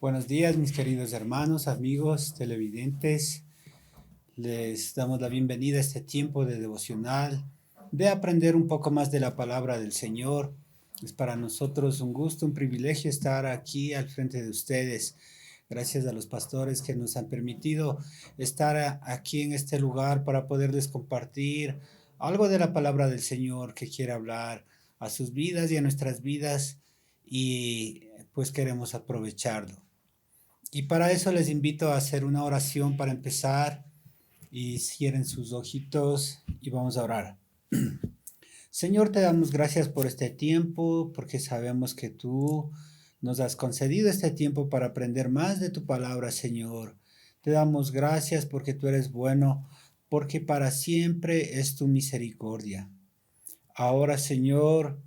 Buenos días, mis queridos hermanos, amigos, televidentes. Les damos la bienvenida a este tiempo de devocional, de aprender un poco más de la palabra del Señor. Es para nosotros un gusto, un privilegio estar aquí al frente de ustedes. Gracias a los pastores que nos han permitido estar aquí en este lugar para poderles compartir algo de la palabra del Señor que quiere hablar a sus vidas y a nuestras vidas, y pues queremos aprovecharlo. Y para eso les invito a hacer una oración para empezar, y cierren sus ojitos y vamos a orar. Señor, te damos gracias por este tiempo, porque sabemos que tú nos has concedido este tiempo para aprender más de tu palabra, Señor. Te damos gracias porque tú eres bueno, porque para siempre es tu misericordia. Ahora, Señor,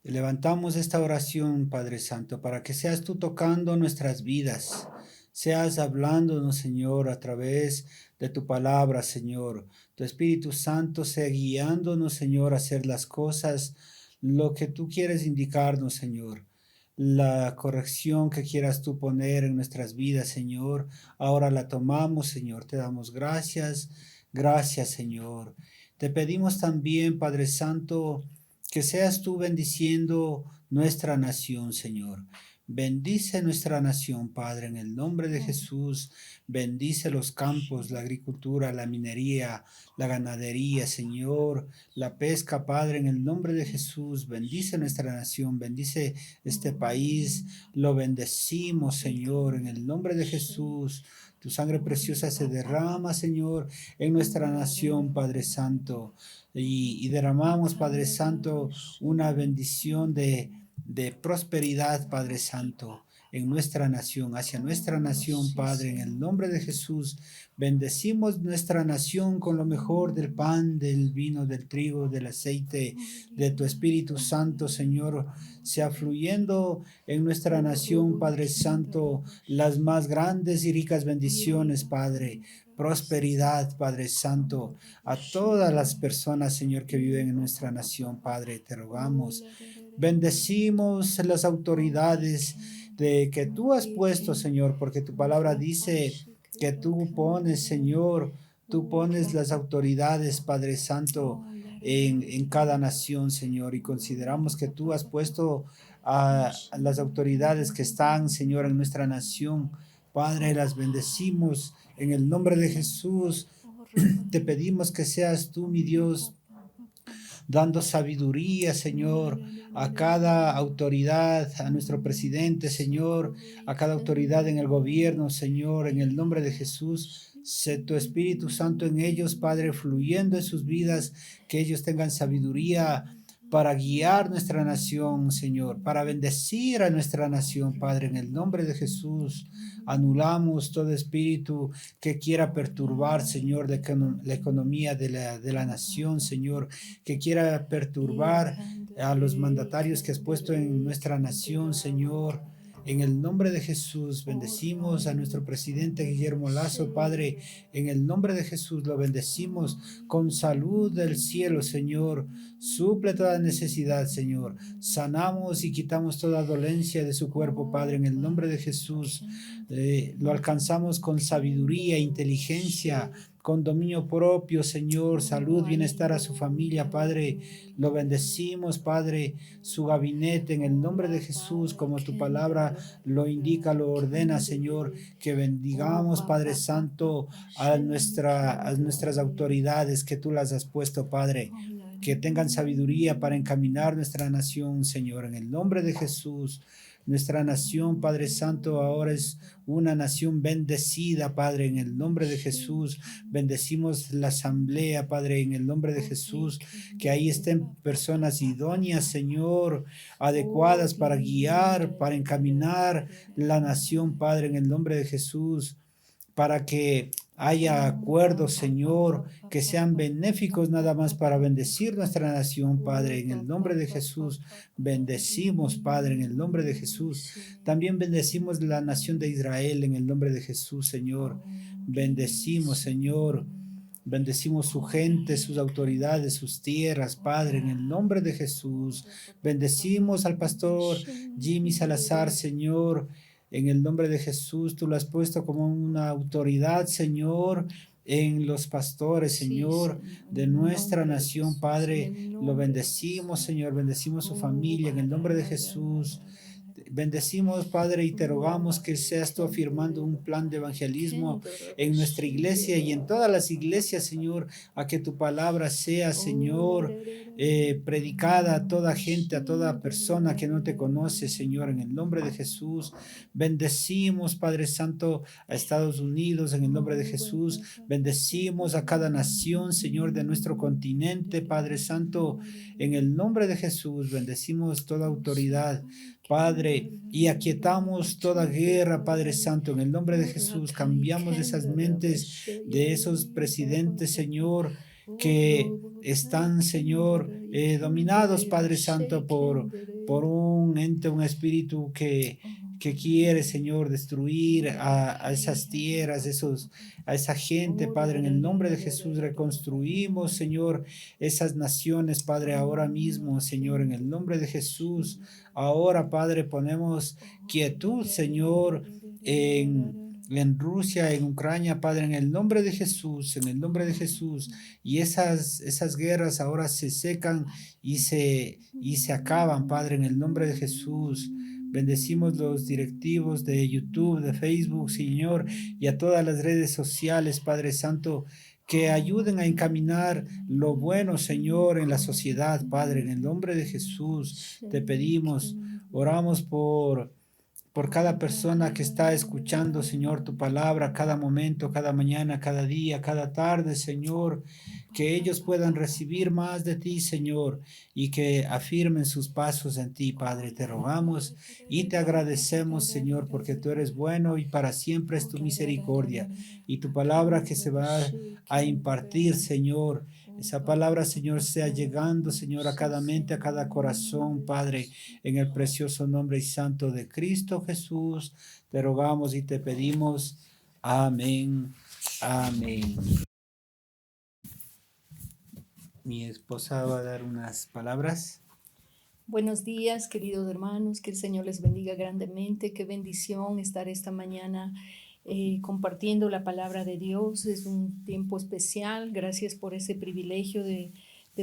levantamos esta oración, Padre Santo, para que seas tú tocando nuestras vidas, seas hablándonos, Señor, a través de tu palabra, Señor. Tu Espíritu Santo sea guiándonos, Señor, a hacer las cosas, lo que tú quieres indicarnos, Señor. La corrección que quieras tú poner en nuestras vidas, Señor, ahora la tomamos, Señor. Te damos gracias, gracias, Señor. Te pedimos también, Padre Santo, que seas tú bendiciendo nuestra nación, Señor. Bendice nuestra nación, Padre, en el nombre de Jesús. Bendice los campos, la agricultura, la minería, la ganadería, Señor, la pesca, Padre, en el nombre de Jesús. Bendice nuestra nación, bendice este país. Lo bendecimos, Señor, en el nombre de Jesús. Tu sangre preciosa se derrama, Señor, en nuestra nación, Padre Santo. Y derramamos, Padre Santo, una bendición de prosperidad, Padre Santo, en nuestra nación, hacia nuestra nación, Padre, en el nombre de Jesús. Bendecimos nuestra nación con lo mejor del pan, del vino, del trigo, del aceite, de tu Espíritu Santo, Señor, sea fluyendo en nuestra nación, Padre Santo, las más grandes y ricas bendiciones, Padre. Prosperidad, Padre Santo, a todas las personas, Señor, que viven en nuestra nación, Padre, te rogamos. Bendecimos las autoridades de que tú has puesto, Señor, porque tu palabra dice que tú pones, Señor, tú pones las autoridades, Padre Santo, en cada nación, Señor, y consideramos que tú has puesto a las autoridades que están, Señor, en nuestra nación. Padre, las bendecimos en el nombre de Jesús. Te pedimos que seas tú, mi Dios, dando sabiduría, Señor, a cada autoridad, a nuestro presidente, Señor, a cada autoridad en el gobierno, Señor, en el nombre de Jesús. Sé tu Espíritu Santo en ellos, Padre, fluyendo en sus vidas, que ellos tengan sabiduría para guiar nuestra nación, Señor, para bendecir a nuestra nación, Padre, en el nombre de Jesús. Anulamos todo espíritu que quiera perturbar, Señor, la economía de la nación, Señor, que quiera perturbar a los mandatarios que has puesto en nuestra nación, Señor. En el nombre de Jesús, bendecimos a nuestro presidente Guillermo Lazo, Padre. En el nombre de Jesús lo bendecimos con salud del cielo, Señor. Suple toda necesidad, Señor. Sanamos y quitamos toda dolencia de su cuerpo, Padre, en el nombre de Jesús. Lo alcanzamos con sabiduría, inteligencia, con dominio propio, Señor, salud, bienestar a su familia, Padre. Lo bendecimos, Padre, su gabinete en el nombre de Jesús, como tu palabra lo indica, lo ordena, Señor, que bendigamos, Padre Santo, a nuestras autoridades que tú las has puesto, Padre, que tengan sabiduría para encaminar nuestra nación, Señor, en el nombre de Jesús. Nuestra nación, Padre Santo, ahora es una nación bendecida, Padre, en el nombre de Jesús. Bendecimos la asamblea, Padre, en el nombre de Jesús, que ahí estén personas idóneas, Señor, adecuadas para guiar, para encaminar la nación, Padre, en el nombre de Jesús, para que haya acuerdos, Señor, que sean benéficos nada más para bendecir nuestra nación, Padre, en el nombre de Jesús. Bendecimos, Padre, en el nombre de Jesús. También bendecimos la nación de Israel en el nombre de Jesús, Señor. Bendecimos, Señor. Bendecimos su gente, sus autoridades, sus tierras, Padre, en el nombre de Jesús. Bendecimos al pastor Jimmy Salazar, Señor. En el nombre de Jesús, tú lo has puesto como una autoridad, Señor, en los pastores, Sí, Señor, Señor, de en el nuestra nombre de nación, Jesús, en Padre. el Lo nombre de bendecimos, Jesús. Señor, bendecimos su Oh, familia en el nombre de Jesús. Bendecimos, Padre, y te rogamos que seas tú afirmando un plan de evangelismo en nuestra iglesia y en todas las iglesias, Señor, a que tu palabra sea, Señor, predicada a toda gente, a toda persona que no te conoce, Señor, en el nombre de Jesús. Bendecimos, Padre Santo, a Estados Unidos, en el nombre de Jesús. Bendecimos a cada nación, Señor, de nuestro continente, Padre Santo, en el nombre de Jesús. Bendecimos toda autoridad, Padre, y aquietamos toda guerra, Padre Santo, en el nombre de Jesús. Cambiamos esas mentes de esos presidentes, Señor, que están, Señor, dominados, Padre Santo, por un ente, un espíritu que quiere, Señor, destruir a esas tierras, a esa gente, Padre, en el nombre de Jesús. Reconstruimos, Señor, esas naciones, Padre, ahora mismo, Señor, en el nombre de Jesús. Ahora, Padre, ponemos quietud, Señor, en Rusia, en Ucrania, Padre, en el nombre de Jesús, en el nombre de Jesús. Y esas guerras ahora se secan y se acaban, Padre, en el nombre de Jesús. Bendecimos los directivos de YouTube, de Facebook, Señor, y a todas las redes sociales, Padre Santo, que ayuden a encaminar lo bueno, Señor, en la sociedad, Padre, en el nombre de Jesús. Te pedimos, oramos por cada persona que está escuchando, Señor, tu palabra cada momento, cada mañana, cada día, cada tarde, Señor, que ellos puedan recibir más de ti, Señor, y que afirmen sus pasos en ti, Padre. Te rogamos y te agradecemos, Señor, porque tú eres bueno y para siempre es tu misericordia y tu palabra que se va a impartir, Señor. Esa palabra, Señor, sea llegando, Señor, a cada mente, a cada corazón, Padre, en el precioso nombre y santo de Cristo Jesús. Te rogamos y te pedimos. Amén. Amén. Mi esposa va a dar unas palabras. Buenos días, queridos hermanos, que el Señor les bendiga grandemente. Qué bendición estar esta mañana compartiendo la palabra de Dios. Es un tiempo especial. Gracias por ese privilegio de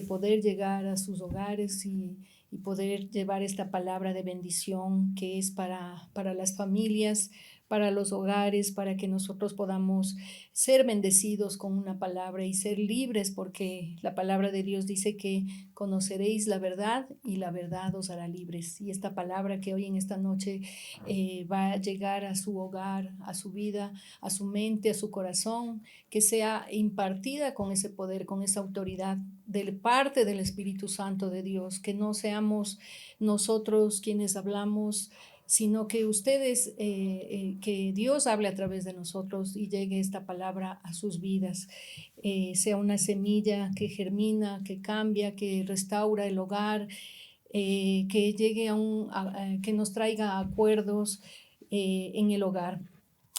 poder llegar a sus hogares y poder llevar esta palabra de bendición que es para las familias, para los hogares, para que nosotros podamos ser bendecidos con una palabra y ser libres, porque la palabra de Dios dice que conoceréis la verdad y la verdad os hará libres. Y esta palabra que hoy en esta noche va a llegar a su hogar, a su vida, a su mente, a su corazón, que sea impartida con ese poder, con esa autoridad de parte del Espíritu Santo de Dios, que no seamos nosotros quienes hablamos, sino que ustedes, que Dios hable a través de nosotros y llegue esta palabra a sus vidas. Sea una semilla que germina, que cambia, que restaura el hogar, que llegue que nos traiga acuerdos en el hogar.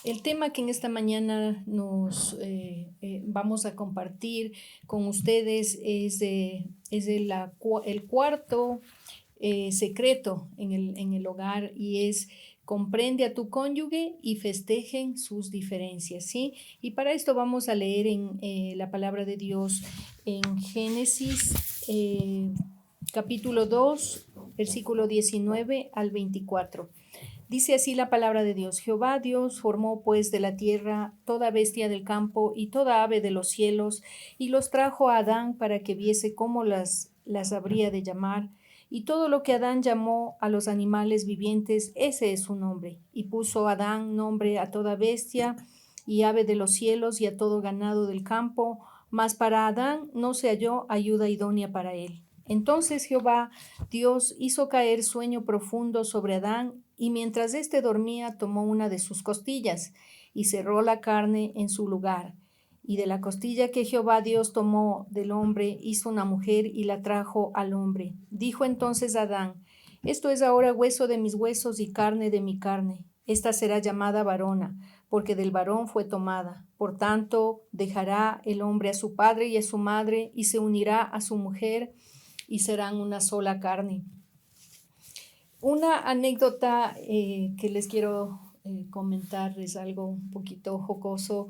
El tema que en esta mañana nos vamos a compartir con ustedes es el cuarto secreto en el hogar, y es: comprende a tu cónyuge y festejen sus diferencias, ¿sí? Y para esto vamos a leer en la palabra de Dios en Génesis capítulo 2, versículo 19 al 24. Dice así la palabra de Dios: Jehová Dios formó pues de la tierra toda bestia del campo y toda ave de los cielos, y los trajo a Adán para que viese cómo las habría de llamar. Y todo lo que Adán llamó a los animales vivientes, ese es su nombre. Y puso Adán nombre a toda bestia y ave de los cielos y a todo ganado del campo, mas para Adán no se halló ayuda idónea para él. Entonces Jehová Dios hizo caer sueño profundo sobre Adán, y mientras éste dormía tomó una de sus costillas y cerró la carne en su lugar. Y de la costilla que Jehová Dios tomó del hombre hizo una mujer y la trajo al hombre. Dijo entonces Adán: esto es ahora hueso de mis huesos y carne de mi carne. Esta será llamada varona, porque del varón fue tomada. Por tanto, dejará el hombre a su padre y a su madre, y se unirá a su mujer, y serán una sola carne. Una anécdota que les quiero comentarles algo un poquito jocoso.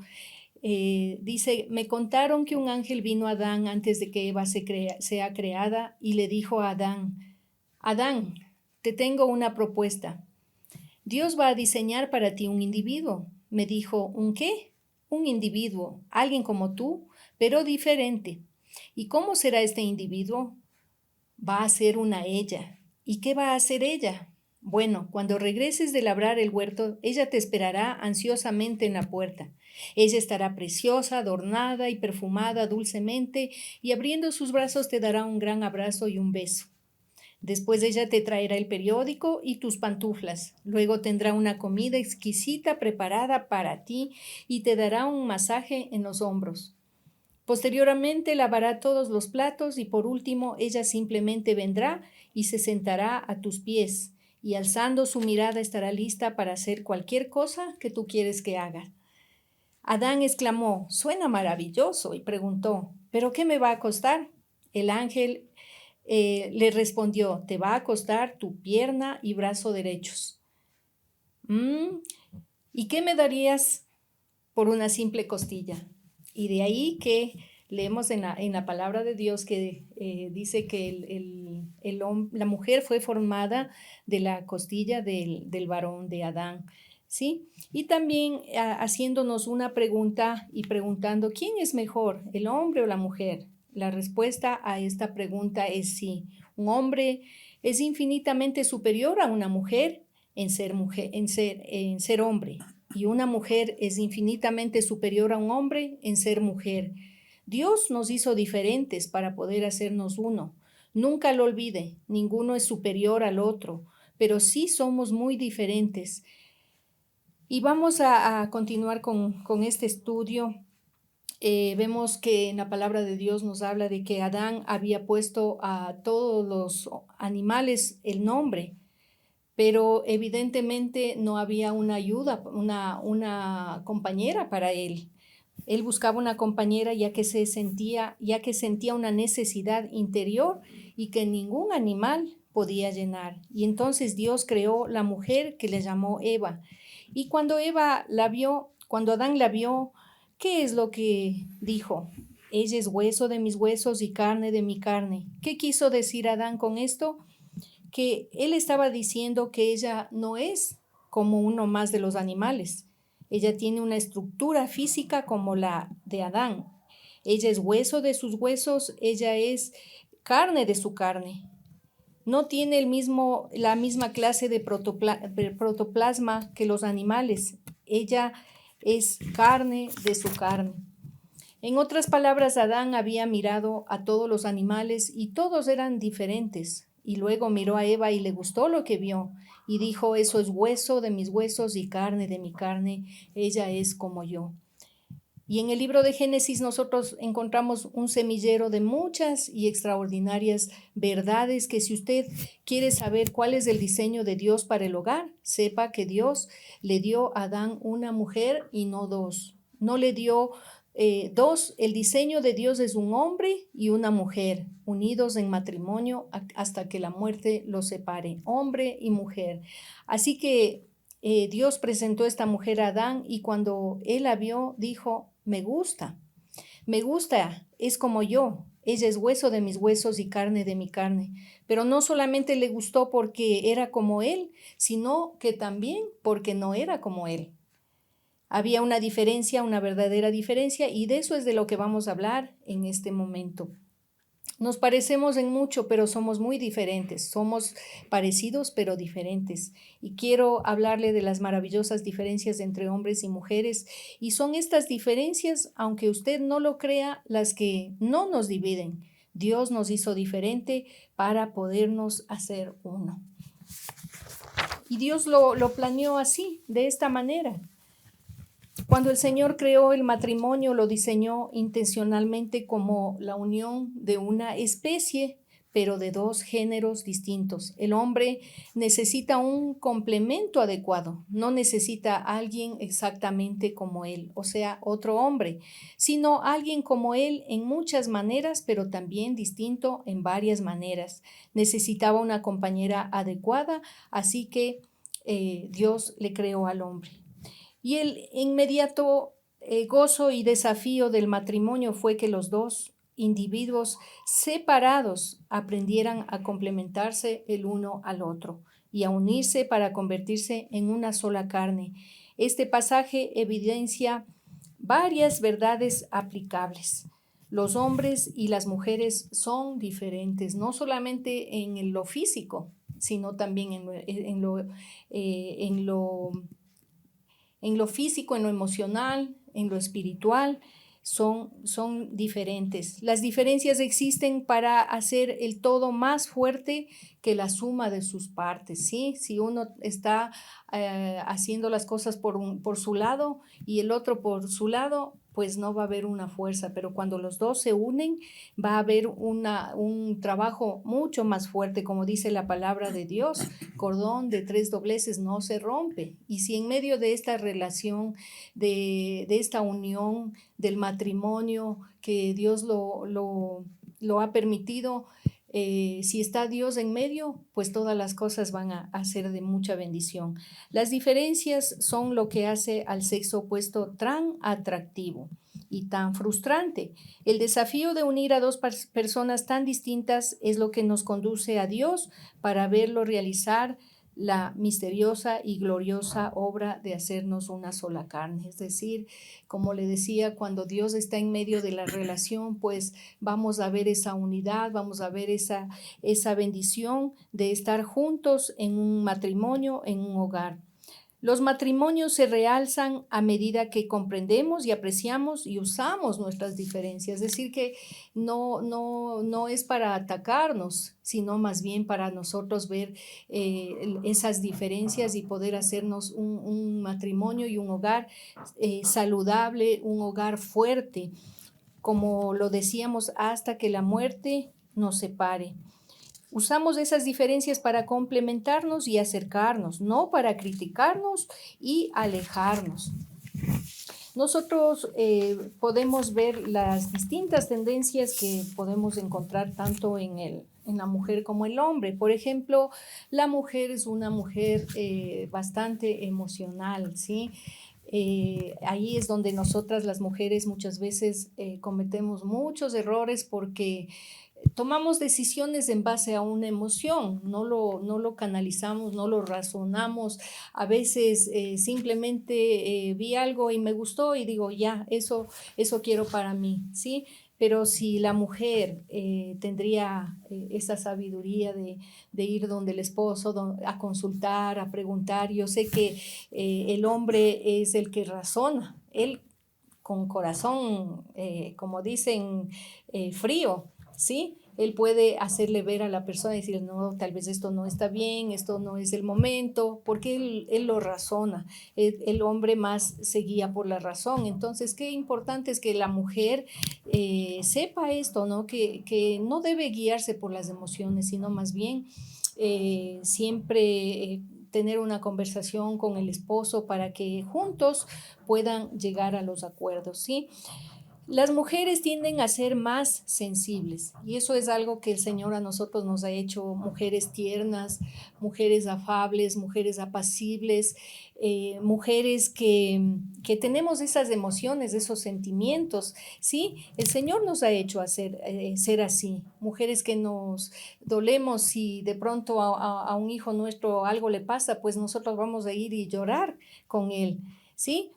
Dice, me contaron que un ángel vino a Adán antes de que Eva sea creada y le dijo a Adán, Adán, te tengo una propuesta. Dios va a diseñar para ti un individuo. Me dijo, ¿un qué? Un individuo, alguien como tú, pero diferente. ¿Y cómo será este individuo? Va a ser una ella. ¿Y qué va a hacer ella? Bueno, cuando regreses de labrar el huerto, ella te esperará ansiosamente en la puerta. Ella estará preciosa, adornada y perfumada dulcemente, y abriendo sus brazos te dará un gran abrazo y un beso. Después ella te traerá el periódico y tus pantuflas. Luego tendrá una comida exquisita preparada para ti y te dará un masaje en los hombros. Posteriormente lavará todos los platos y por último ella simplemente vendrá y se sentará a tus pies y alzando su mirada estará lista para hacer cualquier cosa que tú quieres que haga. Adán exclamó, suena maravilloso, y preguntó, ¿pero qué me va a costar? El ángel le respondió, te va a costar tu pierna y brazo derechos. ¿Y qué me darías por una simple costilla? Y de ahí que leemos en la palabra de Dios que dice que la mujer fue formada de la costilla del varón de Adán, ¿sí? Y también haciéndonos una pregunta y preguntando, ¿quién es mejor, el hombre o la mujer? La respuesta a esta pregunta es sí. Un hombre es infinitamente superior a una mujer en ser hombre, y una mujer es infinitamente superior a un hombre en ser mujer. Dios nos hizo diferentes para poder hacernos uno. Nunca lo olvide, ninguno es superior al otro, pero sí somos muy diferentes. Y vamos a continuar con este estudio. Vemos que en la palabra de Dios nos habla de que Adán había puesto a todos los animales el nombre, pero evidentemente no había una ayuda, una compañera para él. Él buscaba una compañera ya que sentía una necesidad interior y que ningún animal podía llenar. Y entonces Dios creó la mujer que le llamó Eva. Y cuando Adán la vio, ¿qué es lo que dijo? Ella es hueso de mis huesos y carne de mi carne. ¿Qué quiso decir Adán con esto? Que él estaba diciendo que ella no es como uno más de los animales. Ella tiene una estructura física como la de Adán. Ella es hueso de sus huesos, ella es carne de su carne. No tiene la misma clase de protoplasma que los animales. Ella es carne de su carne. En otras palabras, Adán había mirado a todos los animales y todos eran diferentes. Y luego miró a Eva y le gustó lo que vio y dijo, eso es hueso de mis huesos y carne de mi carne, ella es como yo. Y en el libro de Génesis nosotros encontramos un semillero de muchas y extraordinarias verdades que si usted quiere saber cuál es el diseño de Dios para el hogar, sepa que Dios le dio a Adán una mujer y no dos. No le dio dos, el diseño de Dios es un hombre y una mujer, unidos en matrimonio hasta que la muerte los separe, hombre y mujer. Así que Dios presentó esta mujer a Adán y cuando él la vio, dijo, me gusta, es como yo, ella es hueso de mis huesos y carne de mi carne. Pero no solamente le gustó porque era como él, sino que también porque no era como él. Había una diferencia, una verdadera diferencia, y de eso es de lo que vamos a hablar en este momento. Nos parecemos en mucho, pero somos muy diferentes. Somos parecidos, pero diferentes. Y quiero hablarle de las maravillosas diferencias entre hombres y mujeres. Y son estas diferencias, aunque usted no lo crea, las que no nos dividen. Dios nos hizo diferente para podernos hacer uno. Y Dios lo planeó así, de esta manera. Cuando el Señor creó el matrimonio, lo diseñó intencionalmente como la unión de una especie, pero de dos géneros distintos. El hombre necesita un complemento adecuado, no necesita a alguien exactamente como él, o sea, otro hombre, sino alguien como él en muchas maneras, pero también distinto en varias maneras. Necesitaba una compañera adecuada, así que Dios le creó al hombre. Y el inmediato gozo y desafío del matrimonio fue que los dos individuos separados aprendieran a complementarse el uno al otro y a unirse para convertirse en una sola carne. Este pasaje evidencia varias verdades aplicables. Los hombres y las mujeres son diferentes, no solamente en lo físico, sino también en lo físico, en lo emocional, en lo espiritual, son diferentes. Las diferencias existen para hacer el todo más fuerte que la suma de sus partes, ¿sí? Si uno está haciendo las cosas por su lado y el otro por su lado, pues no va a haber una fuerza, pero cuando los dos se unen, va a haber un trabajo mucho más fuerte, como dice la palabra de Dios, cordón de 3 dobleces no se rompe. Y si en medio de esta relación, de esta unión, del matrimonio, que Dios lo ha permitido, si está Dios en medio, pues todas las cosas van a ser de mucha bendición. Las diferencias son lo que hace al sexo opuesto tan atractivo y tan frustrante. El desafío de unir a dos personas tan distintas es lo que nos conduce a Dios para verlo realizar la misteriosa y gloriosa obra de hacernos una sola carne. Es decir, como le decía, cuando Dios está en medio de la relación, pues vamos a ver esa unidad, vamos a ver esa bendición de estar juntos en un matrimonio, en un hogar. Los matrimonios se realzan a medida que comprendemos y apreciamos y usamos nuestras diferencias. Es decir, que no es para atacarnos, sino más bien para nosotros ver esas diferencias y poder hacernos un matrimonio y un hogar saludable, un hogar fuerte, como lo decíamos, hasta que la muerte nos separe. Usamos esas diferencias para complementarnos y acercarnos, no para criticarnos y alejarnos. Nosotros podemos ver las distintas tendencias que podemos encontrar tanto en la mujer como el hombre. Por ejemplo, la mujer es una mujer bastante emocional, ¿sí? Ahí es donde nosotras las mujeres muchas veces cometemos muchos errores porque tomamos decisiones en base a una emoción, no lo canalizamos, no lo razonamos. A veces simplemente vi algo y me gustó y digo, ya, eso quiero para mí, ¿sí? Pero si la mujer tendría esa sabiduría de ir donde el esposo a consultar, a preguntar, yo sé que el hombre es el que razona, él con corazón, como dicen, frío, ¿sí? Él puede hacerle ver a la persona y decir, no, tal vez esto no está bien, esto no es el momento, porque él lo razona. El hombre más se guía por la razón. Entonces, qué importante es que la mujer sepa esto, ¿no? Que no debe guiarse por las emociones, sino más bien siempre tener una conversación con el esposo para que juntos puedan llegar a los acuerdos, ¿sí? Las mujeres tienden a ser más sensibles y eso es algo que el Señor a nosotros nos ha hecho mujeres tiernas, mujeres afables, mujeres apacibles, mujeres que tenemos esas emociones, esos sentimientos, ¿sí? El Señor nos ha hecho ser así, mujeres que nos dolemos si de pronto a un hijo nuestro algo le pasa, pues nosotros vamos a ir y llorar con él, ¿sí?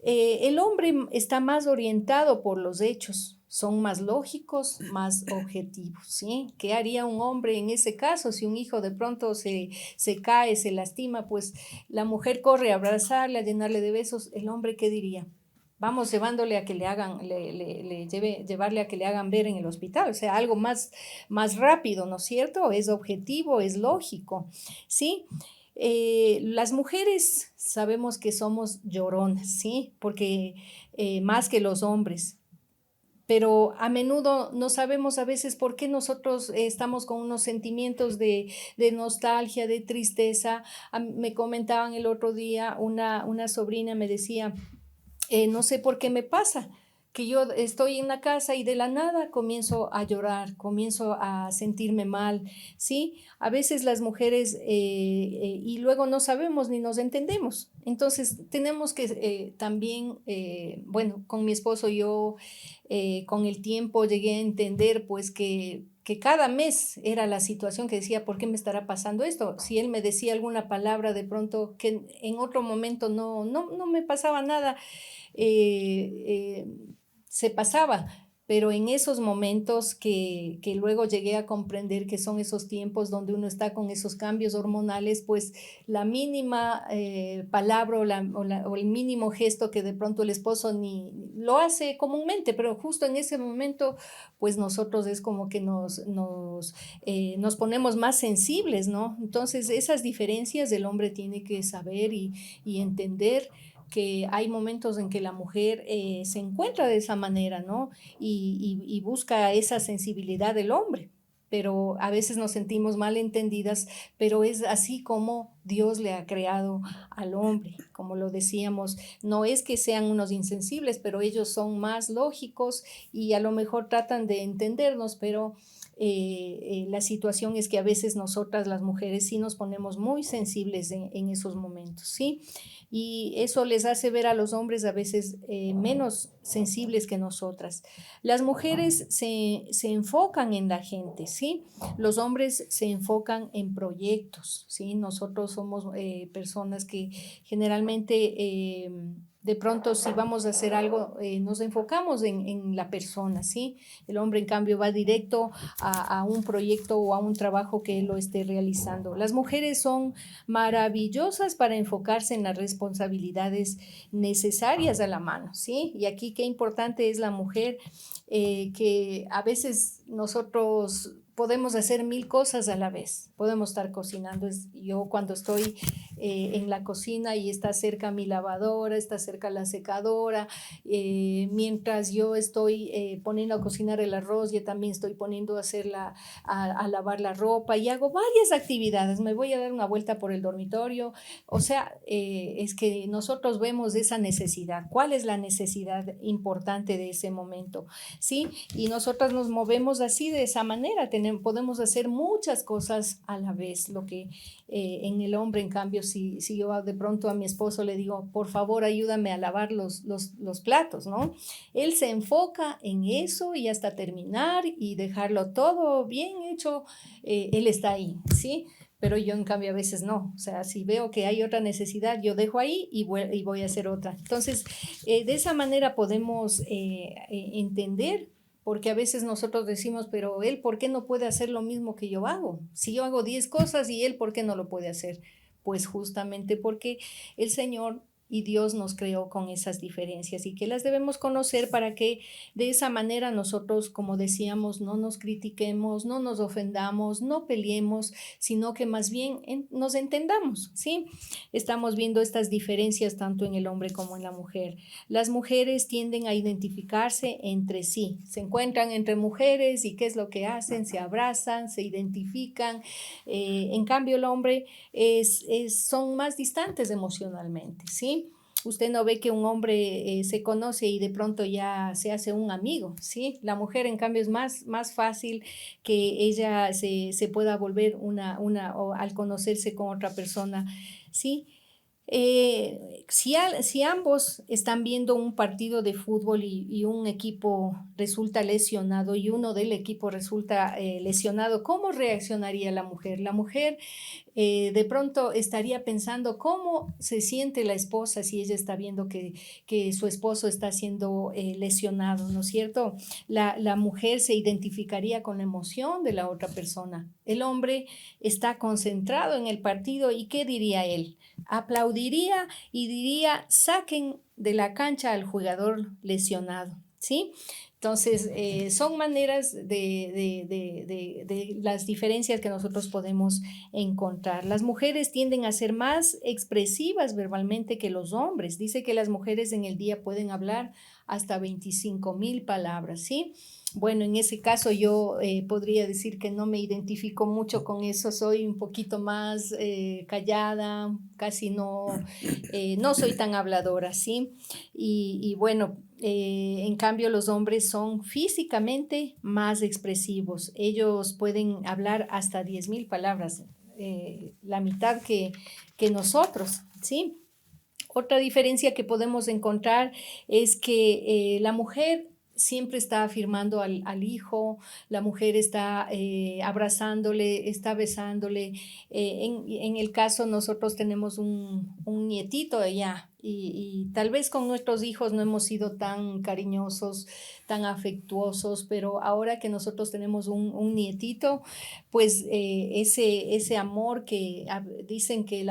El hombre está más orientado por los hechos, son más lógicos, más objetivos, ¿sí? ¿Qué haría un hombre en ese caso? Si un hijo de pronto se cae, se lastima, pues la mujer corre a abrazarle, a llenarle de besos, ¿el hombre qué diría? Vamos llevándole a que le hagan, llevarle a que le hagan ver en el hospital, o sea, algo más rápido, ¿no es cierto? Es objetivo, es lógico, ¿sí? Las mujeres sabemos que somos lloronas, ¿sí? Porque más que los hombres, pero a menudo no sabemos a veces por qué nosotros estamos con unos sentimientos de nostalgia, de tristeza. Me comentaban el otro día, una sobrina me decía, no sé por qué me pasa, que yo estoy en la casa y de la nada comienzo a llorar, comienzo a sentirme mal, ¿sí? A veces las mujeres y luego no sabemos ni nos entendemos. Entonces tenemos que también, bueno, con mi esposo yo con el tiempo llegué a entender pues que cada mes era la situación que decía, ¿por qué me estará pasando esto? Si él me decía alguna palabra de pronto que en otro momento no me pasaba nada, eh, eh, se pasaba, pero en esos momentos que luego llegué a comprender que son esos tiempos donde uno está con esos cambios hormonales, pues la mínima palabra o el mínimo gesto que de pronto el esposo ni lo hace comúnmente, pero justo en ese momento, pues nosotros es como que nos ponemos más sensibles, ¿no? Entonces esas diferencias el hombre tiene que saber y entender que hay momentos en que la mujer se encuentra de esa manera, ¿no? Y busca esa sensibilidad del hombre, pero a veces nos sentimos mal entendidas, pero es así como Dios le ha creado al hombre, como lo decíamos, no es que sean unos insensibles, pero ellos son más lógicos y a lo mejor tratan de entendernos, pero la situación es que a veces nosotras las mujeres sí nos ponemos muy sensibles en esos momentos, ¿sí? Y eso les hace ver a los hombres a veces menos sensibles que nosotras. Las mujeres se enfocan en la gente, ¿sí? Los hombres se enfocan en proyectos, ¿sí? Nosotros somos personas que generalmente de pronto si vamos a hacer algo nos enfocamos en la persona, ¿sí? El hombre en cambio va directo a un proyecto o a un trabajo que él lo esté realizando. Las mujeres son maravillosas para enfocarse en las responsabilidades necesarias a la mano, ¿sí? Y aquí qué importante es la mujer, que a veces nosotros podemos hacer mil cosas a la vez. Podemos estar cocinando. Yo cuando estoy en la cocina y está cerca mi lavadora, está cerca la secadora, mientras yo estoy poniendo a cocinar el arroz, yo también estoy poniendo a hacer a lavar la ropa y hago varias actividades. Me voy a dar una vuelta por el dormitorio. O sea, es que nosotros vemos esa necesidad. ¿Cuál es la necesidad importante de ese momento? ¿Sí? Y nosotras nos movemos así de esa manera. Podemos hacer muchas cosas a la vez. Lo que en el hombre, en cambio, si yo de pronto a mi esposo le digo, por favor, ayúdame a lavar los platos, ¿no? Él se enfoca en eso y hasta terminar y dejarlo todo bien hecho, él está ahí, ¿sí? Pero yo en cambio a veces no, o sea, si veo que hay otra necesidad, yo dejo ahí y voy a hacer otra. Entonces, de esa manera podemos entender, porque a veces nosotros decimos, pero él, ¿por qué no puede hacer lo mismo que yo hago? Si yo hago 10 cosas y él, ¿por qué no lo puede hacer? Pues justamente porque el Señor y Dios nos creó con esas diferencias y que las debemos conocer para que de esa manera nosotros, como decíamos, no nos critiquemos, no nos ofendamos, no peleemos, sino que más bien nos entendamos, ¿sí? Estamos viendo estas diferencias tanto en el hombre como en la mujer. Las mujeres tienden a identificarse entre sí, se encuentran entre mujeres y qué es lo que hacen, se abrazan, se identifican. En cambio, el hombre son más distantes emocionalmente, ¿sí? Usted no ve que un hombre se conoce y de pronto ya se hace un amigo, ¿sí? La mujer, en cambio, es más fácil que ella se pueda volver o al conocerse con otra persona, ¿sí? Si ambos están viendo un partido de fútbol y un equipo resulta lesionado y uno del equipo resulta lesionado, ¿cómo reaccionaría la mujer? La mujer de pronto estaría pensando cómo se siente la esposa si ella está viendo que su esposo está siendo lesionado, ¿no es cierto? La mujer se identificaría con la emoción de la otra persona. El hombre está concentrado en el partido y ¿qué diría él? Aplaudiría y diría, saquen de la cancha al jugador lesionado, ¿sí? Entonces, son maneras de las diferencias que nosotros podemos encontrar. Las mujeres tienden a ser más expresivas verbalmente que los hombres. Dice que las mujeres en el día pueden hablar hasta 25,000 palabras, ¿sí? Bueno, en ese caso yo podría decir que no me identifico mucho con eso, soy un poquito más callada, casi no soy tan habladora, ¿sí? Y bueno, en cambio los hombres son físicamente más expresivos, ellos pueden hablar hasta 10.000 palabras, la mitad que nosotros, ¿sí? Otra diferencia que podemos encontrar es que la mujer siempre está afirmando al hijo, la mujer está abrazándole, está besándole. En el caso nosotros tenemos un nietito allá y tal vez con nuestros hijos no hemos sido tan cariñosos, tan afectuosos, pero ahora que nosotros tenemos un nietito, pues ese amor que dicen que el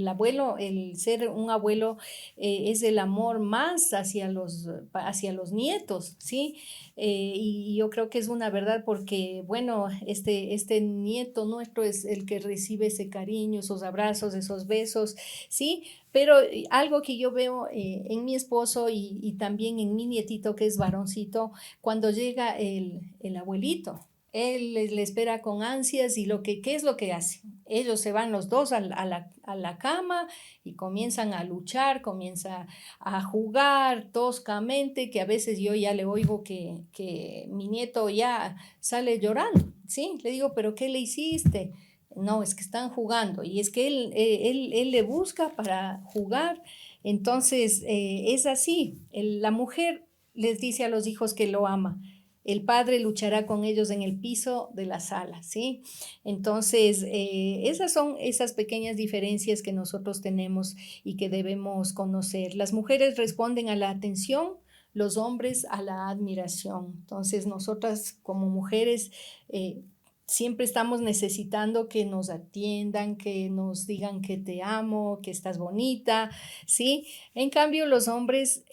abuelo, el ser un abuelo es el amor más hacia los nietos, ¿sí? Y yo creo que es una verdad porque, bueno, este nieto nuestro es el que recibe ese cariño, esos abrazos, esos besos, ¿sí? Pero algo que yo veo en mi esposo y también en mi nietito que es varoncito, cuando llega el abuelito. Él le espera con ansias y ¿qué es lo que hace? Ellos se van los dos a la cama y comienzan a luchar, comienzan a jugar toscamente, que a veces yo ya le oigo que mi nieto ya sale llorando, ¿sí? Le digo, ¿pero qué le hiciste? No, es que están jugando y es que él le busca para jugar. Entonces, es así. La mujer les dice a los hijos que lo ama. El padre luchará con ellos en el piso de la sala, ¿sí? Entonces, esas son esas pequeñas diferencias que nosotros tenemos y que debemos conocer. Las mujeres responden a la atención, los hombres a la admiración. Entonces, nosotras como mujeres siempre estamos necesitando que nos atiendan, que nos digan que te amo, que estás bonita, ¿sí? En cambio, los hombres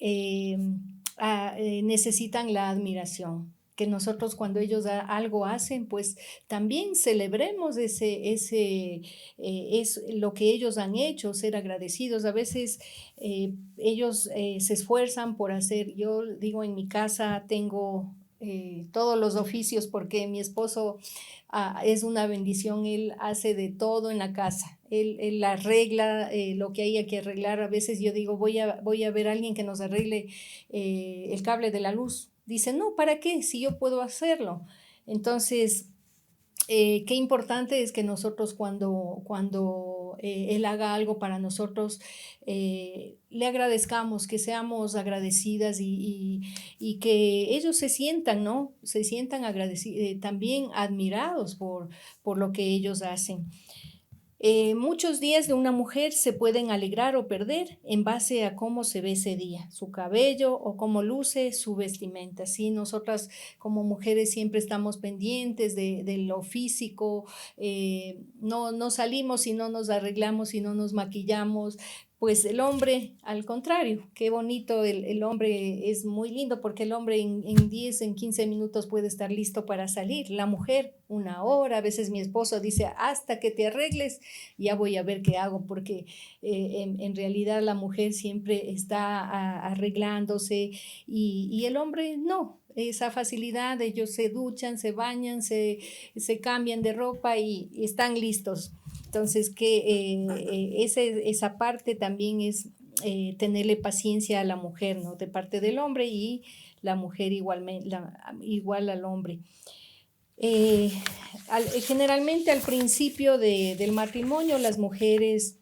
necesitan la admiración, que nosotros cuando ellos algo hacen, pues también celebremos es lo que ellos han hecho, ser agradecidos. A veces ellos se esfuerzan por hacer, yo digo, en mi casa tengo todos los oficios porque mi esposo es una bendición, él hace de todo en la casa. Él arregla lo que haya que arreglar. A veces yo digo, voy a ver a alguien que nos arregle el cable de la luz. Dice, no, ¿para qué? Si yo puedo hacerlo. Entonces, qué importante es que nosotros cuando Él haga algo para nosotros, le agradezcamos, que seamos agradecidas y que ellos se sientan, ¿no? Se sientan agradecidos, también admirados por lo que ellos hacen. Muchos días de una mujer se pueden alegrar o perder en base a cómo se ve ese día, su cabello o cómo luce su vestimenta. Sí, nosotras como mujeres siempre estamos pendientes de lo físico, no salimos si no nos arreglamos, si no nos maquillamos. Pues el hombre, al contrario, qué bonito, el hombre es muy lindo porque el hombre en 10, en 15 minutos puede estar listo para salir. La mujer, una hora, a veces mi esposo dice, hasta que te arregles, ya voy a ver qué hago, porque en realidad la mujer siempre está arreglándose y el hombre no. Esa facilidad, ellos se duchan, se bañan, se cambian de ropa y están listos. Entonces, esa parte también es tenerle paciencia a la mujer, ¿no? De parte del hombre y la mujer igualmente, igual al hombre. Generalmente al principio del matrimonio las mujeres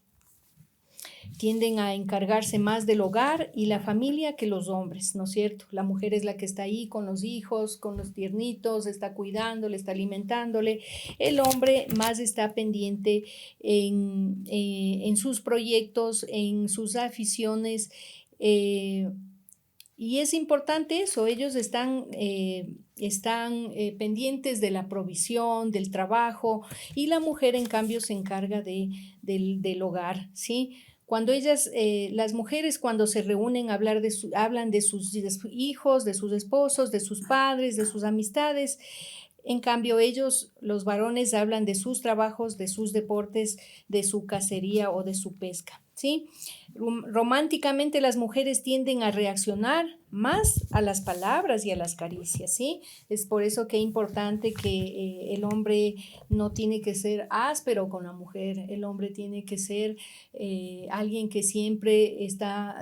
tienden a encargarse más del hogar y la familia que los hombres, ¿no es cierto? La mujer es la que está ahí con los hijos, con los tiernitos, está cuidándole, está alimentándole. El hombre más está pendiente en sus proyectos, en sus aficiones. Y es importante eso, ellos están pendientes de la provisión, del trabajo, y la mujer en cambio se encarga del hogar, ¿sí? Cuando las mujeres cuando se reúnen hablan de sus hijos, de sus esposos, de sus padres, de sus amistades. En cambio, ellos, los varones, hablan de sus trabajos, de sus deportes, de su cacería o de su pesca. ¿sí? Románticamente las mujeres tienden a reaccionar más a las palabras y a las caricias, ¿sí? Es por eso que es importante que el hombre no tiene que ser áspero con la mujer, el hombre tiene que ser alguien que siempre está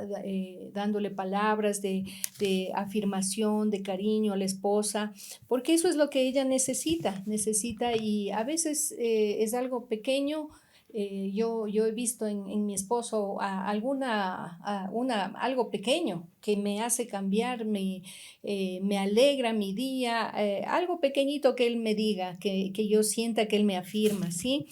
dándole palabras de afirmación, de cariño a la esposa, porque eso es lo que ella necesita y a veces es algo pequeño. Yo he visto en mi esposo algo pequeño que me hace cambiar, me alegra mi día, algo pequeñito que él me diga, que yo sienta que él me afirma, ¿sí?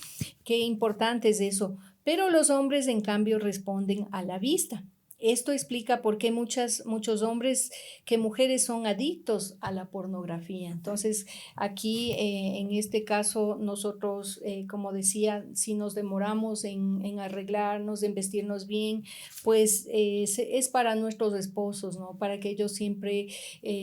Qué importante es eso. Pero los hombres, en cambio, responden a la vista. Esto explica por qué muchos hombres que mujeres son adictos a la pornografía. Entonces, aquí en este caso, nosotros, como decía, si nos demoramos en arreglarnos, en vestirnos bien, pues es para nuestros esposos, ¿no? Para que ellos siempre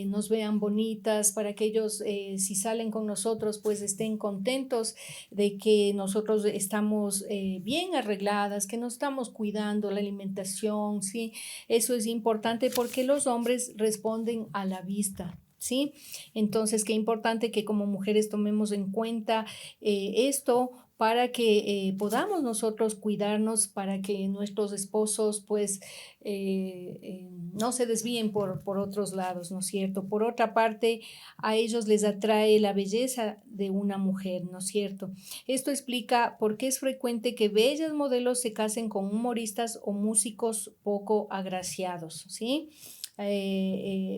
nos vean bonitas, para que ellos, si salen con nosotros, pues estén contentos de que nosotros estamos bien arregladas, que nos estamos cuidando la alimentación, ¿sí? Eso es importante porque los hombres responden a la vista. ¿Sí? Entonces, qué importante que como mujeres tomemos en cuenta esto para que podamos nosotros cuidarnos, para que nuestros esposos pues no se desvíen por otros lados, ¿no es cierto? Por otra parte, a ellos les atrae la belleza de una mujer, ¿no es cierto? Esto explica por qué es frecuente que bellas modelos se casen con humoristas o músicos poco agraciados, ¿sí?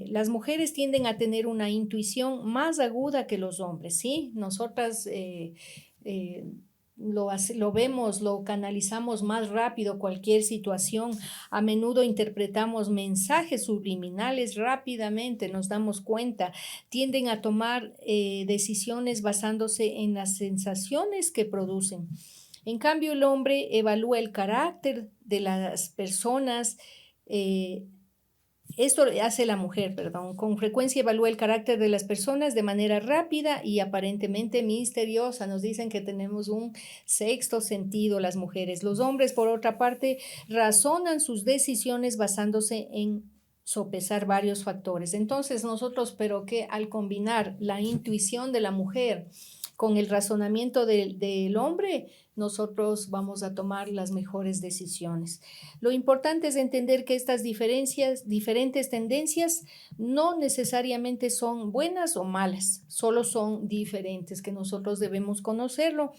Las mujeres tienden a tener una intuición más aguda que los hombres, ¿sí? Nosotras eh, lo vemos, lo canalizamos más rápido cualquier situación. A menudo interpretamos mensajes subliminales rápidamente, nos damos cuenta. Tienden a tomar decisiones basándose en las sensaciones que producen. En cambio, el hombre evalúa el carácter de las personas. Esto hace la mujer, perdón. Con frecuencia evalúa el carácter de las personas de manera rápida y aparentemente misteriosa. Nos dicen que tenemos un sexto sentido las mujeres. Los hombres, por otra parte, razonan sus decisiones basándose en sopesar varios factores. Entonces nosotros, pero que al combinar la intuición de la mujer con el razonamiento del hombre, nosotros vamos a tomar las mejores decisiones. Lo importante es entender que estas diferentes tendencias, no necesariamente son buenas o malas, solo son diferentes, que nosotros debemos conocerlo.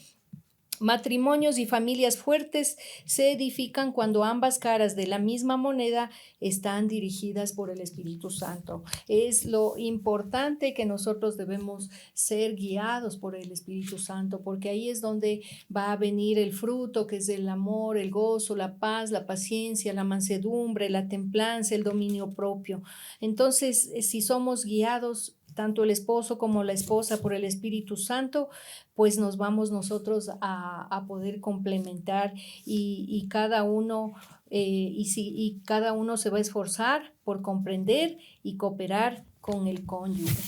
Matrimonios y familias fuertes se edifican cuando ambas caras de la misma moneda están dirigidas por el Espíritu Santo. Es lo importante que nosotros debemos ser guiados por el Espíritu Santo, porque ahí es donde va a venir el fruto, que es el amor, el gozo, la paz, la paciencia, la mansedumbre, la templanza, el dominio propio. Entonces, si somos guiados tanto el esposo como la esposa por el Espíritu Santo, pues nos vamos nosotros a poder complementar y cada uno, y cada uno se va a esforzar por comprender y cooperar con el cónyuge.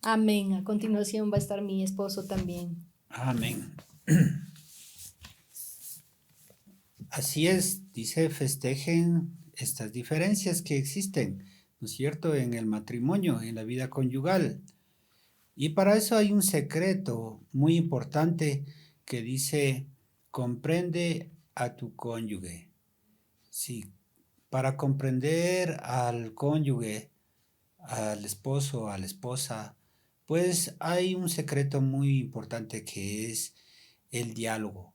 Amén. A continuación va a estar mi esposo también. Amén. Así es, dice, festejen estas diferencias que existen, ¿no es cierto?, en el matrimonio, en la vida conyugal. Y para eso hay un secreto muy importante que dice, comprende a tu cónyuge. Sí, para comprender al cónyuge, al esposo, a la esposa, pues hay un secreto muy importante que es el diálogo.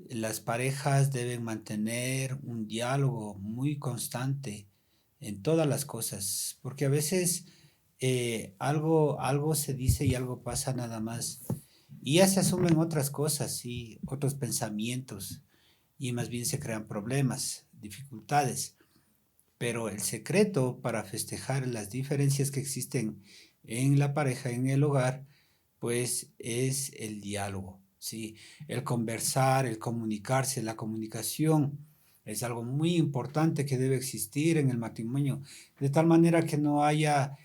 Las parejas deben mantener un diálogo muy constante en todas las cosas, porque a veces algo se dice y algo pasa nada más, y ya se asumen otras cosas y otros pensamientos, y más bien se crean problemas, dificultades. Pero el secreto para festejar las diferencias que existen en la pareja, en el hogar, pues es el diálogo, ¿sí? El conversar, el comunicarse, la comunicación es algo muy importante que debe existir en el matrimonio, de tal manera que no haya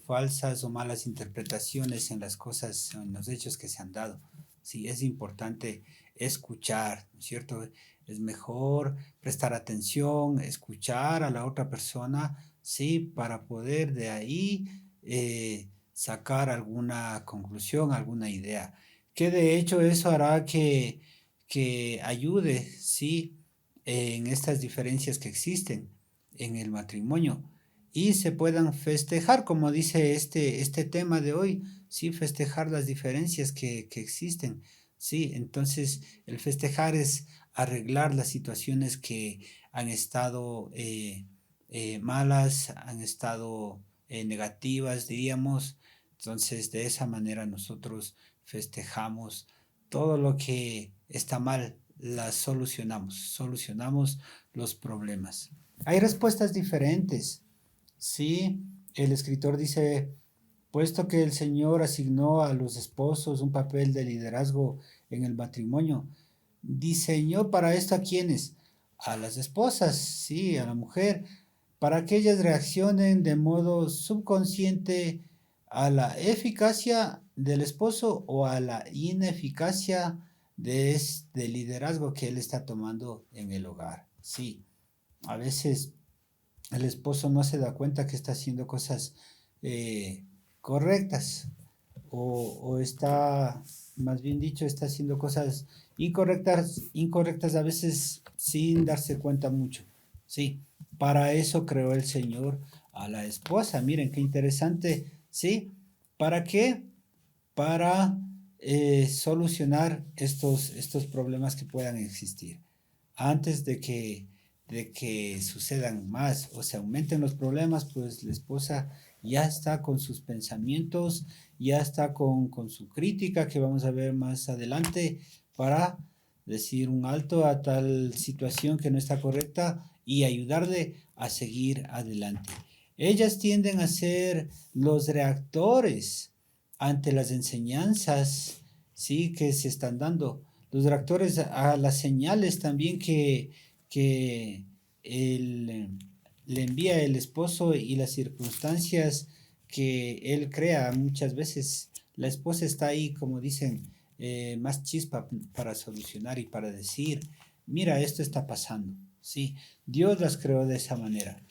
falsas o malas interpretaciones en las cosas, en los hechos que se han dado. Sí, es importante escuchar, ¿no es cierto? Es mejor prestar atención, escuchar a la otra persona, sí, para poder de ahí sacar alguna conclusión, alguna idea. Que de hecho eso hará que ayude, sí, en estas diferencias que existen en el matrimonio y se puedan festejar, como dice este tema de hoy, sí, festejar las diferencias que existen, sí, entonces el festejar es arreglar las situaciones que han estado malas, han estado negativas, diríamos, entonces de esa manera nosotros festejamos todo lo que está mal, las solucionamos los problemas. Hay respuestas diferentes. Sí, el escritor dice, puesto que el Señor asignó a los esposos un papel de liderazgo en el matrimonio, diseñó para esto a quienes, a las esposas, sí, a la mujer, para que ellas reaccionen de modo subconsciente a la eficacia del esposo o a la ineficacia de este liderazgo que él está tomando en el hogar. Sí, a veces el esposo no se da cuenta que está haciendo cosas eh, correctas o está, más bien dicho, está haciendo cosas incorrectas a veces sin darse cuenta mucho. Sí, para eso creó el Señor a la esposa. Miren qué interesante. Sí, ¿para qué? Para solucionar estos problemas que puedan existir antes de que sucedan más o se aumenten los problemas, pues la esposa ya está con sus pensamientos, ya está con su crítica que vamos a ver más adelante para decir un alto a tal situación que no está correcta y ayudarle a seguir adelante. Ellas tienden a ser los reactores ante las enseñanzas, sí, que se están dando, los reactores a las señales también que le envía el esposo y las circunstancias que él crea. Muchas veces la esposa está ahí, como dicen, más chispa para solucionar y para decir, mira, esto está pasando. Sí, Dios las creó de esa manera.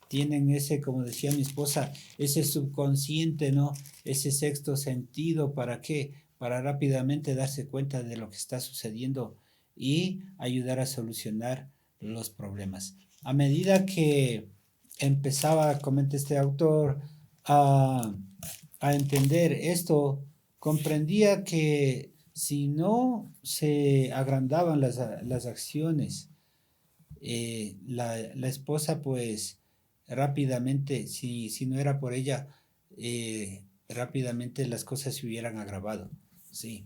Tienen ese, como decía mi esposa, ese subconsciente, ¿no? Ese sexto sentido, ¿para qué? Para rápidamente darse cuenta de lo que está sucediendo y ayudar a solucionar los problemas. A medida que empezaba, comenta este autor, a, a entender esto, comprendía que si no se agrandaban las acciones, la esposa pues rápidamente, si no era por ella, rápidamente las cosas se hubieran agravado. Sí.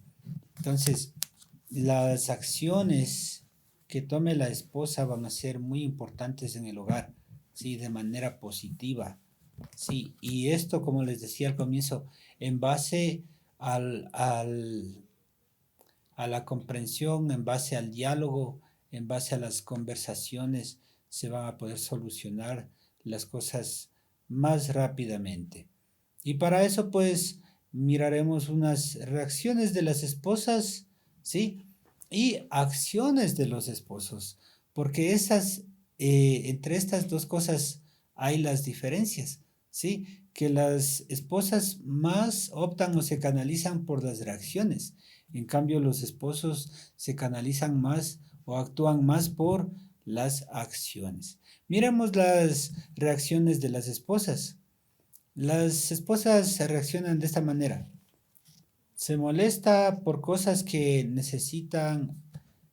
Entonces, las acciones que tome la esposa van a ser muy importantes en el hogar, sí, de manera positiva. Sí, y esto, como les decía al comienzo, en base a la comprensión, en base al diálogo, en base a las conversaciones, se van a poder solucionar las cosas más rápidamente. Y para eso, pues, miraremos unas reacciones de las esposas, ¿sí? Y acciones de los esposos, porque entre estas dos cosas hay las diferencias, ¿sí? Que las esposas más optan o se canalizan por las reacciones, en cambio los esposos se canalizan más o actúan más por las acciones. Miremos las reacciones de las esposas. Las esposas se reaccionan de esta manera. Se molesta por cosas que necesitan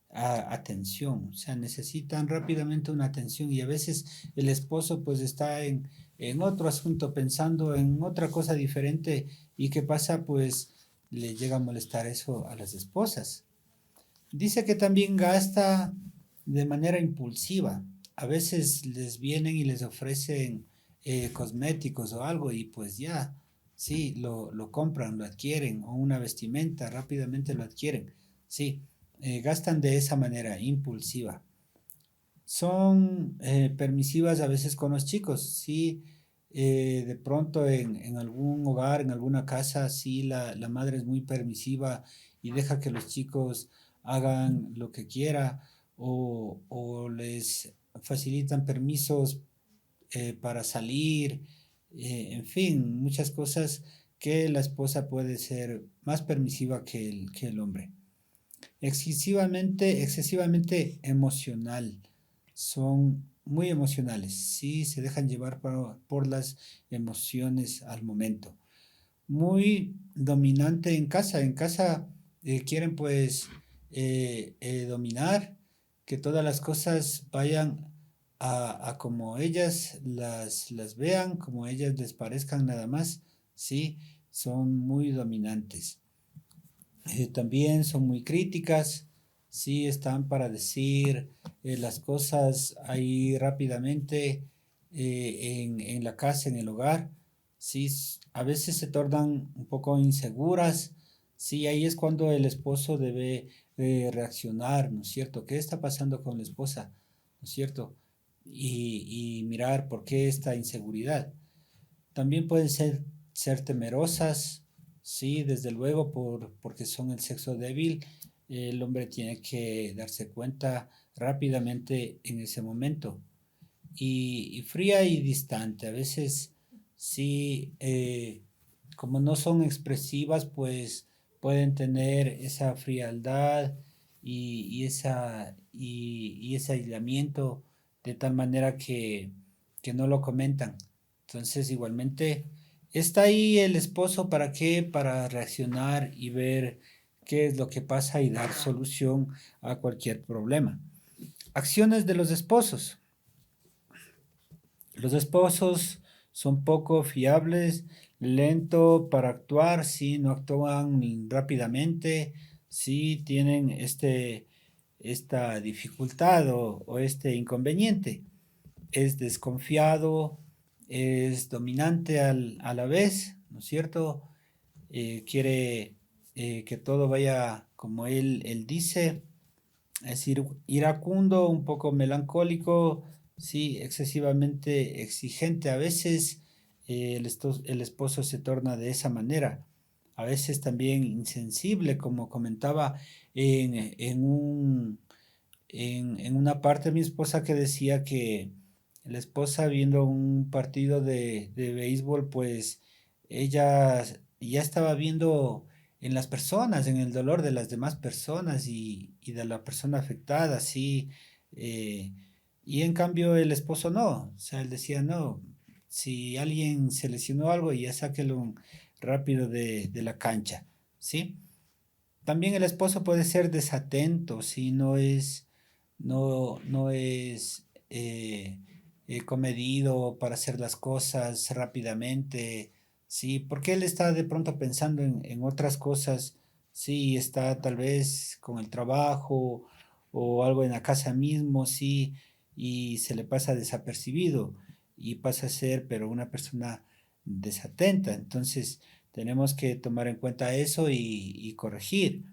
atención, o sea, necesitan rápidamente una atención y a veces el esposo pues está en otro asunto pensando en otra cosa diferente y qué pasa pues le llega a molestar eso a las esposas. Dice que también gasta de manera impulsiva. A veces les vienen y les ofrecen cosméticos o algo y pues ya, sí, lo compran, lo adquieren, o una vestimenta, rápidamente lo adquieren. Sí, gastan de esa manera, impulsiva. Son permisivas a veces con los chicos, sí. De pronto en algún hogar, en alguna casa, sí, la madre es muy permisiva y deja que los chicos hagan lo que quiera o les facilitan permisos para salir, en fin, muchas cosas que la esposa puede ser más permisiva que el hombre. Excesivamente emocional. Son muy emocionales, sí, se dejan llevar por las emociones al momento. Muy dominante en casa. En casa quieren pues dominar, que todas las cosas vayan a como ellas las vean, como ellas les parezcan nada más, sí, son muy dominantes. También son muy críticas, sí están para decir las cosas ahí rápidamente en la casa, en el hogar, sí, a veces se tornan un poco inseguras, sí, ahí es cuando el esposo debe reaccionar, ¿no es cierto? ¿Qué está pasando con la esposa? ¿No es cierto? Y mirar por qué esta inseguridad. También pueden ser temerosas, sí, desde luego, porque son el sexo débil. El hombre tiene que darse cuenta rápidamente en ese momento. Y fría y distante. A veces, sí, como no son expresivas, pues pueden tener esa frialdad y ese aislamiento de tal manera que no lo comentan. Entonces, igualmente, está ahí el esposo para qué, para reaccionar y ver qué es lo que pasa y dar solución a cualquier problema. Acciones de los esposos. Los esposos son poco fiables, lento para actuar, si no actúan ni rápidamente, si tienen esta dificultad o este inconveniente. Es desconfiado, es dominante a la vez, ¿no es cierto? Quiere que todo vaya como él dice, es decir, iracundo, un poco melancólico, sí, excesivamente exigente. A veces el esposo se torna de esa manera. A veces también insensible, como comentaba en en una parte de mi esposa que decía que la esposa viendo un partido de béisbol, pues ella ya estaba viendo en las personas, en el dolor de las demás personas y de la persona afectada, sí. eh, y en cambio el esposo no, o sea, él decía, no, si alguien se lesionó algo, ya sáquelo rápido de la cancha, ¿sí? También el esposo puede ser desatento si no es comedido para hacer las cosas rápidamente, sí, porque él está de pronto pensando en otras cosas, sí, está tal vez con el trabajo o algo en la casa mismo, sí, y se le pasa desapercibido y pasa a ser, pero una persona desatenta. Entonces, tenemos que tomar en cuenta eso y corregir.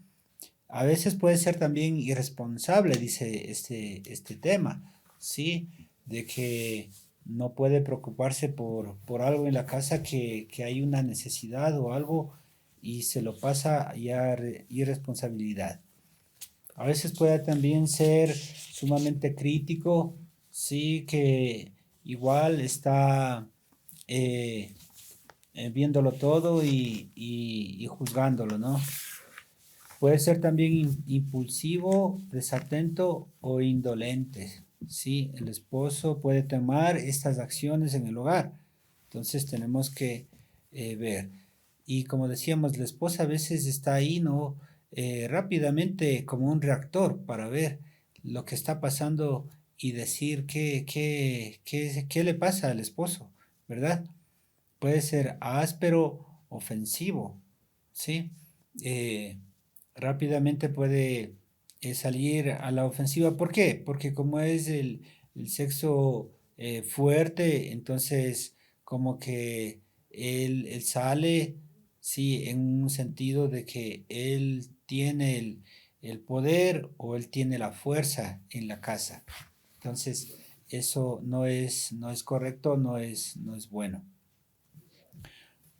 A veces puede ser también irresponsable, dice este tema, ¿sí? De que no puede preocuparse por algo en la casa que hay una necesidad o algo y se lo pasa ya a irresponsabilidad. A veces puede también ser sumamente crítico, sí, que igual está eh, viéndolo todo y juzgándolo, ¿no? Puede ser también impulsivo, desatento o indolente. Sí, el esposo puede tomar estas acciones en el hogar. Entonces tenemos que ver. Y como decíamos, la esposa a veces está ahí, ¿no? Rápidamente como un reactor para ver lo que está pasando y decir qué le pasa al esposo, ¿verdad? Puede ser áspero, ofensivo, ¿sí? Eh, Rápidamente puede salir a la ofensiva. ¿Por qué? Porque como es el sexo fuerte, entonces como que él sale, sí, en un sentido de que él tiene el poder o él tiene la fuerza en la casa. Entonces, eso no es correcto, no es bueno.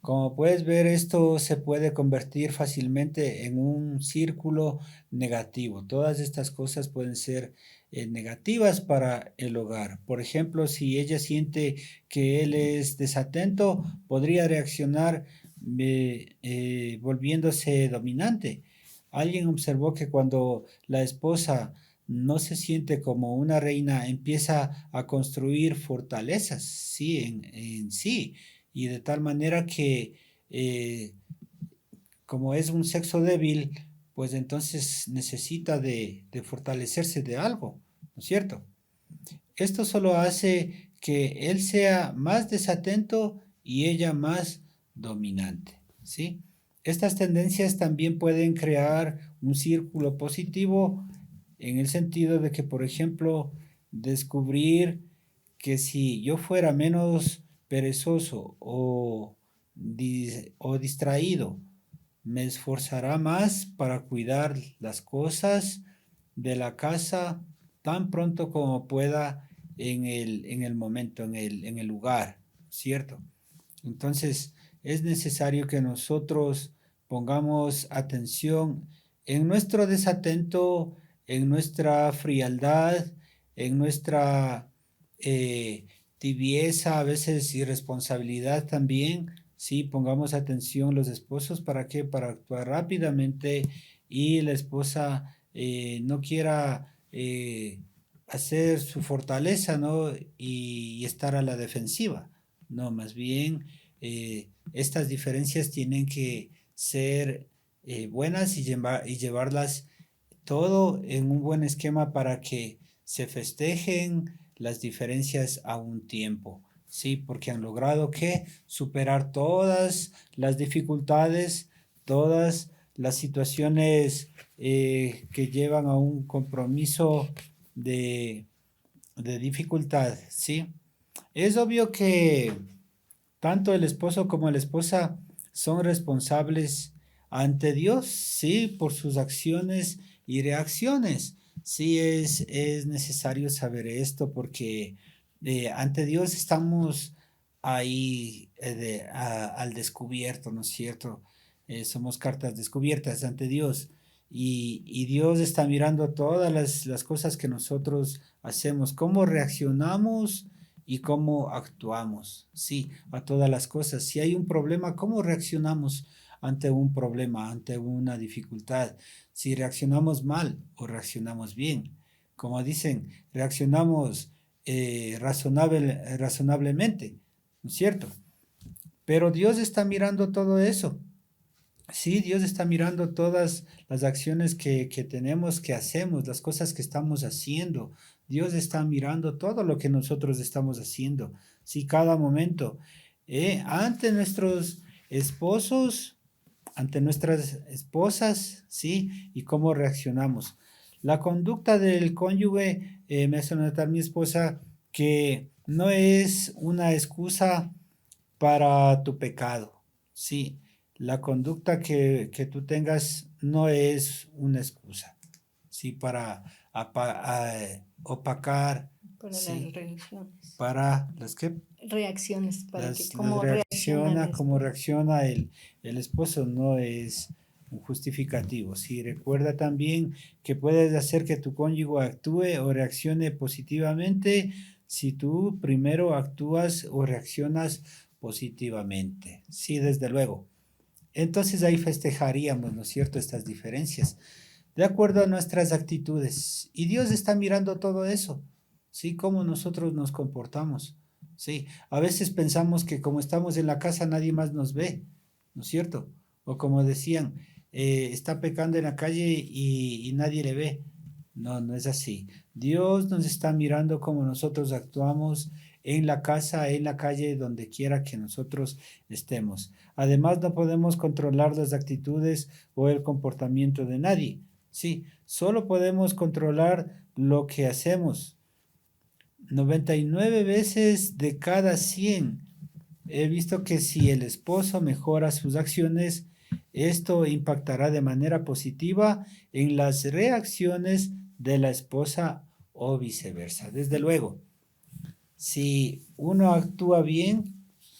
Como puedes ver, esto se puede convertir fácilmente en un círculo negativo. Todas estas cosas pueden ser negativas para el hogar. Por ejemplo, si ella siente que él es desatento, podría reaccionar volviéndose dominante. Alguien observó que cuando la esposa no se siente como una reina, empieza a construir fortalezas, sí, en sí, y de tal manera que eh, como es un sexo débil, pues entonces necesita de fortalecerse de algo, ¿no es cierto? Esto solo hace que él sea más desatento y ella más dominante, ¿sí? Estas tendencias también pueden crear un círculo positivo en el sentido de que, por ejemplo, descubrir que si yo fuera menos perezoso o distraído, me esforzará más para cuidar las cosas de la casa tan pronto como pueda en el momento, en el lugar, ¿cierto? Entonces, es necesario que nosotros pongamos atención en nuestro desatento, en nuestra frialdad, en nuestra tibieza, a veces irresponsabilidad también. Sí, pongamos atención los esposos, ¿para qué? Para actuar rápidamente y la esposa no quiera hacer su fortaleza, ¿no? Y estar a la defensiva. No, más bien estas diferencias tienen que ser buenas y llevarlas todo en un buen esquema para que se festejen las diferencias a un tiempo. Sí, porque han logrado que superar todas las dificultades, todas las situaciones que llevan a un compromiso de, de dificultad, ¿sí? Es obvio que tanto el esposo como la esposa son responsables ante Dios, sí, por sus acciones y reacciones. Sí, es necesario saber esto porque ante Dios estamos ahí al descubierto, ¿no es cierto? Somos cartas descubiertas ante Dios. Y Dios está mirando todas las cosas que nosotros hacemos, cómo reaccionamos y cómo actuamos, sí, a todas las cosas. Si hay un problema, ¿cómo reaccionamos ante un problema, ante una dificultad? Si reaccionamos mal o reaccionamos bien. Como dicen, reaccionamos razonablemente, ¿no es cierto? Pero Dios está mirando todo eso. Sí, Dios está mirando todas las acciones que tenemos, que hacemos, las cosas que estamos haciendo. Dios está mirando todo lo que nosotros estamos haciendo. Sí, cada momento. Ante nuestros esposos, ante nuestras esposas, sí, y cómo reaccionamos. La conducta del cónyuge, me hace notar mi esposa, que no es una excusa para tu pecado. Sí, la conducta que tú tengas no es una excusa, sí, para opacar, para las sí, reacciones. para las que Reacciones, para que las cómo reacciona el cómo esposo. reacciona el esposo no es un justificativo. Sí, recuerda también que puedes hacer que tu cónyuge actúe o reaccione positivamente si tú primero actúas o reaccionas positivamente. Sí, desde luego. Entonces ahí festejaríamos, ¿no es cierto?, estas diferencias, de acuerdo a nuestras actitudes. Y Dios está mirando todo eso, ¿sí? Cómo nosotros nos comportamos, ¿sí? A veces pensamos que como estamos en la casa nadie más nos ve, ¿no es cierto? O como decían, está pecando en la calle y nadie le ve. No, no es así. Dios nos está mirando cómo nosotros actuamos en la casa, en la calle, donde quiera que nosotros estemos. Además, no podemos controlar las actitudes o el comportamiento de nadie. Sí, solo podemos controlar lo que hacemos. 99 veces de cada 100 he visto que si el esposo mejora sus acciones, esto impactará de manera positiva en las reacciones de la esposa o viceversa. Desde luego, si uno actúa bien,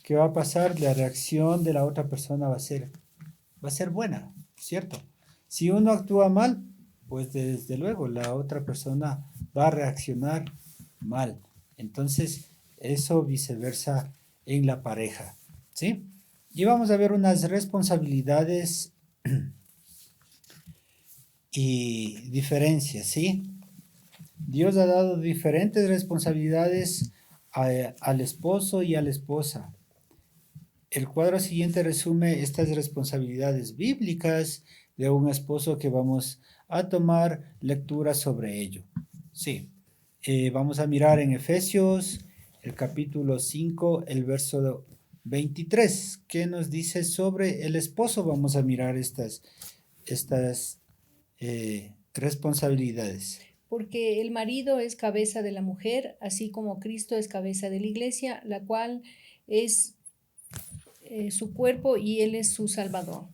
¿qué va a pasar? La reacción de la otra persona va a ser buena, ¿cierto? Si uno actúa mal, pues desde luego la otra persona va a reaccionar mal. Entonces, eso viceversa en la pareja, ¿sí? Y vamos a ver unas responsabilidades y diferencias, ¿sí? Dios ha dado diferentes responsabilidades al esposo y a la esposa. El cuadro siguiente resume estas responsabilidades bíblicas de un esposo que vamos a tomar lectura sobre ello. Sí, vamos a mirar en Efesios, el capítulo 5, el verso 23. ¿Qué nos dice sobre el esposo? Vamos a mirar estas responsabilidades. Porque el marido es cabeza de la mujer, así como Cristo es cabeza de la iglesia, la cual es su cuerpo y él es su salvador.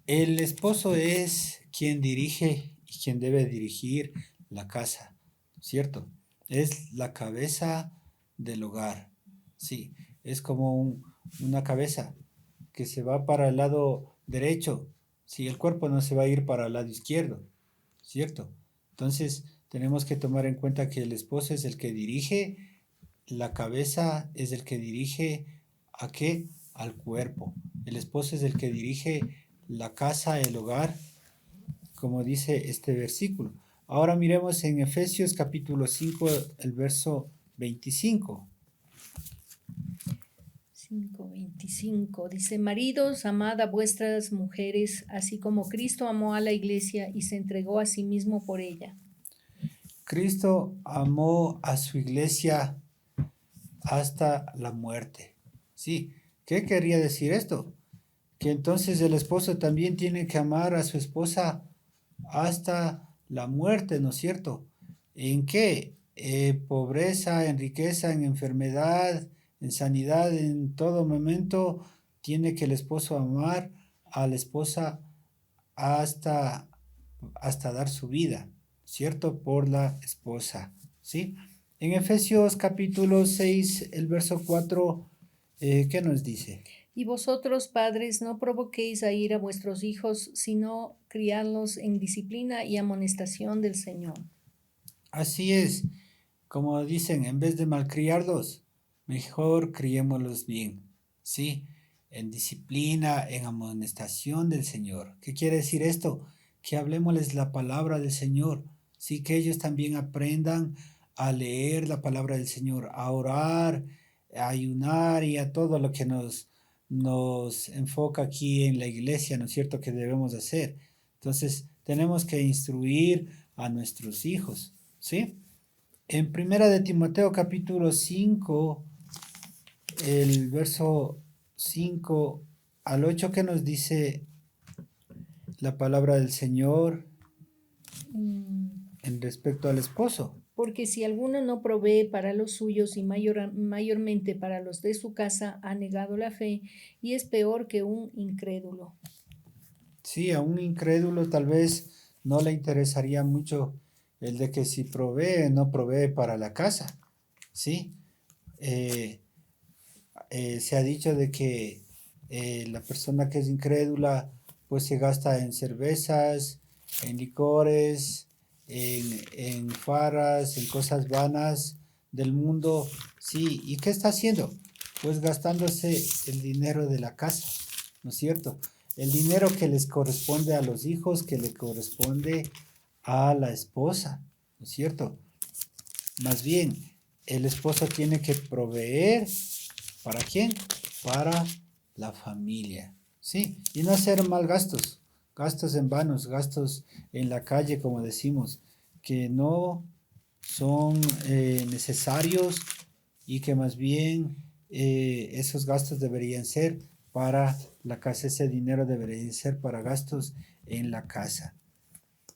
El esposo es quien dirige y quien debe dirigir la casa, ¿cierto? Es la cabeza del hogar, sí, es como una cabeza que se va para el lado derecho, si el cuerpo no se va a ir para el lado izquierdo, ¿cierto? Entonces tenemos que tomar en cuenta que el esposo es el que dirige, la cabeza es el que dirige ¿a qué? Al cuerpo. El esposo es el que dirige la casa, el hogar, como dice este versículo. Ahora miremos en Efesios capítulo 5, el verso 25. 5:25 dice: maridos, amad a vuestras mujeres, así como Cristo amó a la iglesia y se entregó a sí mismo por ella. Cristo amó a su iglesia hasta la muerte. Sí, ¿qué quería decir esto? Que entonces el esposo también tiene que amar a su esposa hasta la muerte, ¿no es cierto? ¿En qué? Pobreza, en riqueza, en enfermedad, en sanidad, en todo momento tiene que el esposo amar a la esposa hasta, hasta dar su vida, ¿cierto? Por la esposa, ¿sí? En Efesios capítulo 6, el verso 4, ¿qué nos dice? Y vosotros, padres, no provoquéis a ir a vuestros hijos, sino criadlos en disciplina y amonestación del Señor. Así es, como dicen, en vez de malcriarlos, mejor criémoslos bien, ¿sí? En disciplina, en amonestación del Señor. ¿Qué quiere decir esto? Que hablemosles la palabra del Señor, sí, que ellos también aprendan a leer la palabra del Señor, a orar, a ayunar y a todo lo que nos enfoca aquí en la iglesia, ¿no es cierto?, que debemos hacer. Entonces, tenemos que instruir a nuestros hijos, ¿sí? En Primera de Timoteo capítulo 5, el verso 5 al 8, ¿qué nos dice la palabra del Señor en respecto al esposo? Porque si alguno no provee para los suyos y mayormente para los de su casa, ha negado la fe y es peor que un incrédulo. Sí, a un incrédulo tal vez no le interesaría mucho el de que si provee, no provee para la casa, ¿sí? Eh, se ha dicho de que la persona que es incrédula pues se gasta en cervezas, en licores, en farras, en cosas vanas del mundo. Sí, ¿y qué está haciendo? Pues gastándose el dinero de la casa, ¿no es cierto? El dinero que les corresponde a los hijos, que le corresponde a la esposa, ¿no es cierto? Más bien, el esposo tiene que proveer. ¿Para quién? Para la familia, ¿sí? Y no hacer mal gastos, gastos en vanos, gastos en la calle, como decimos, que no son necesarios y que más bien esos gastos deberían ser para la casa, ese dinero debería ser para gastos en la casa.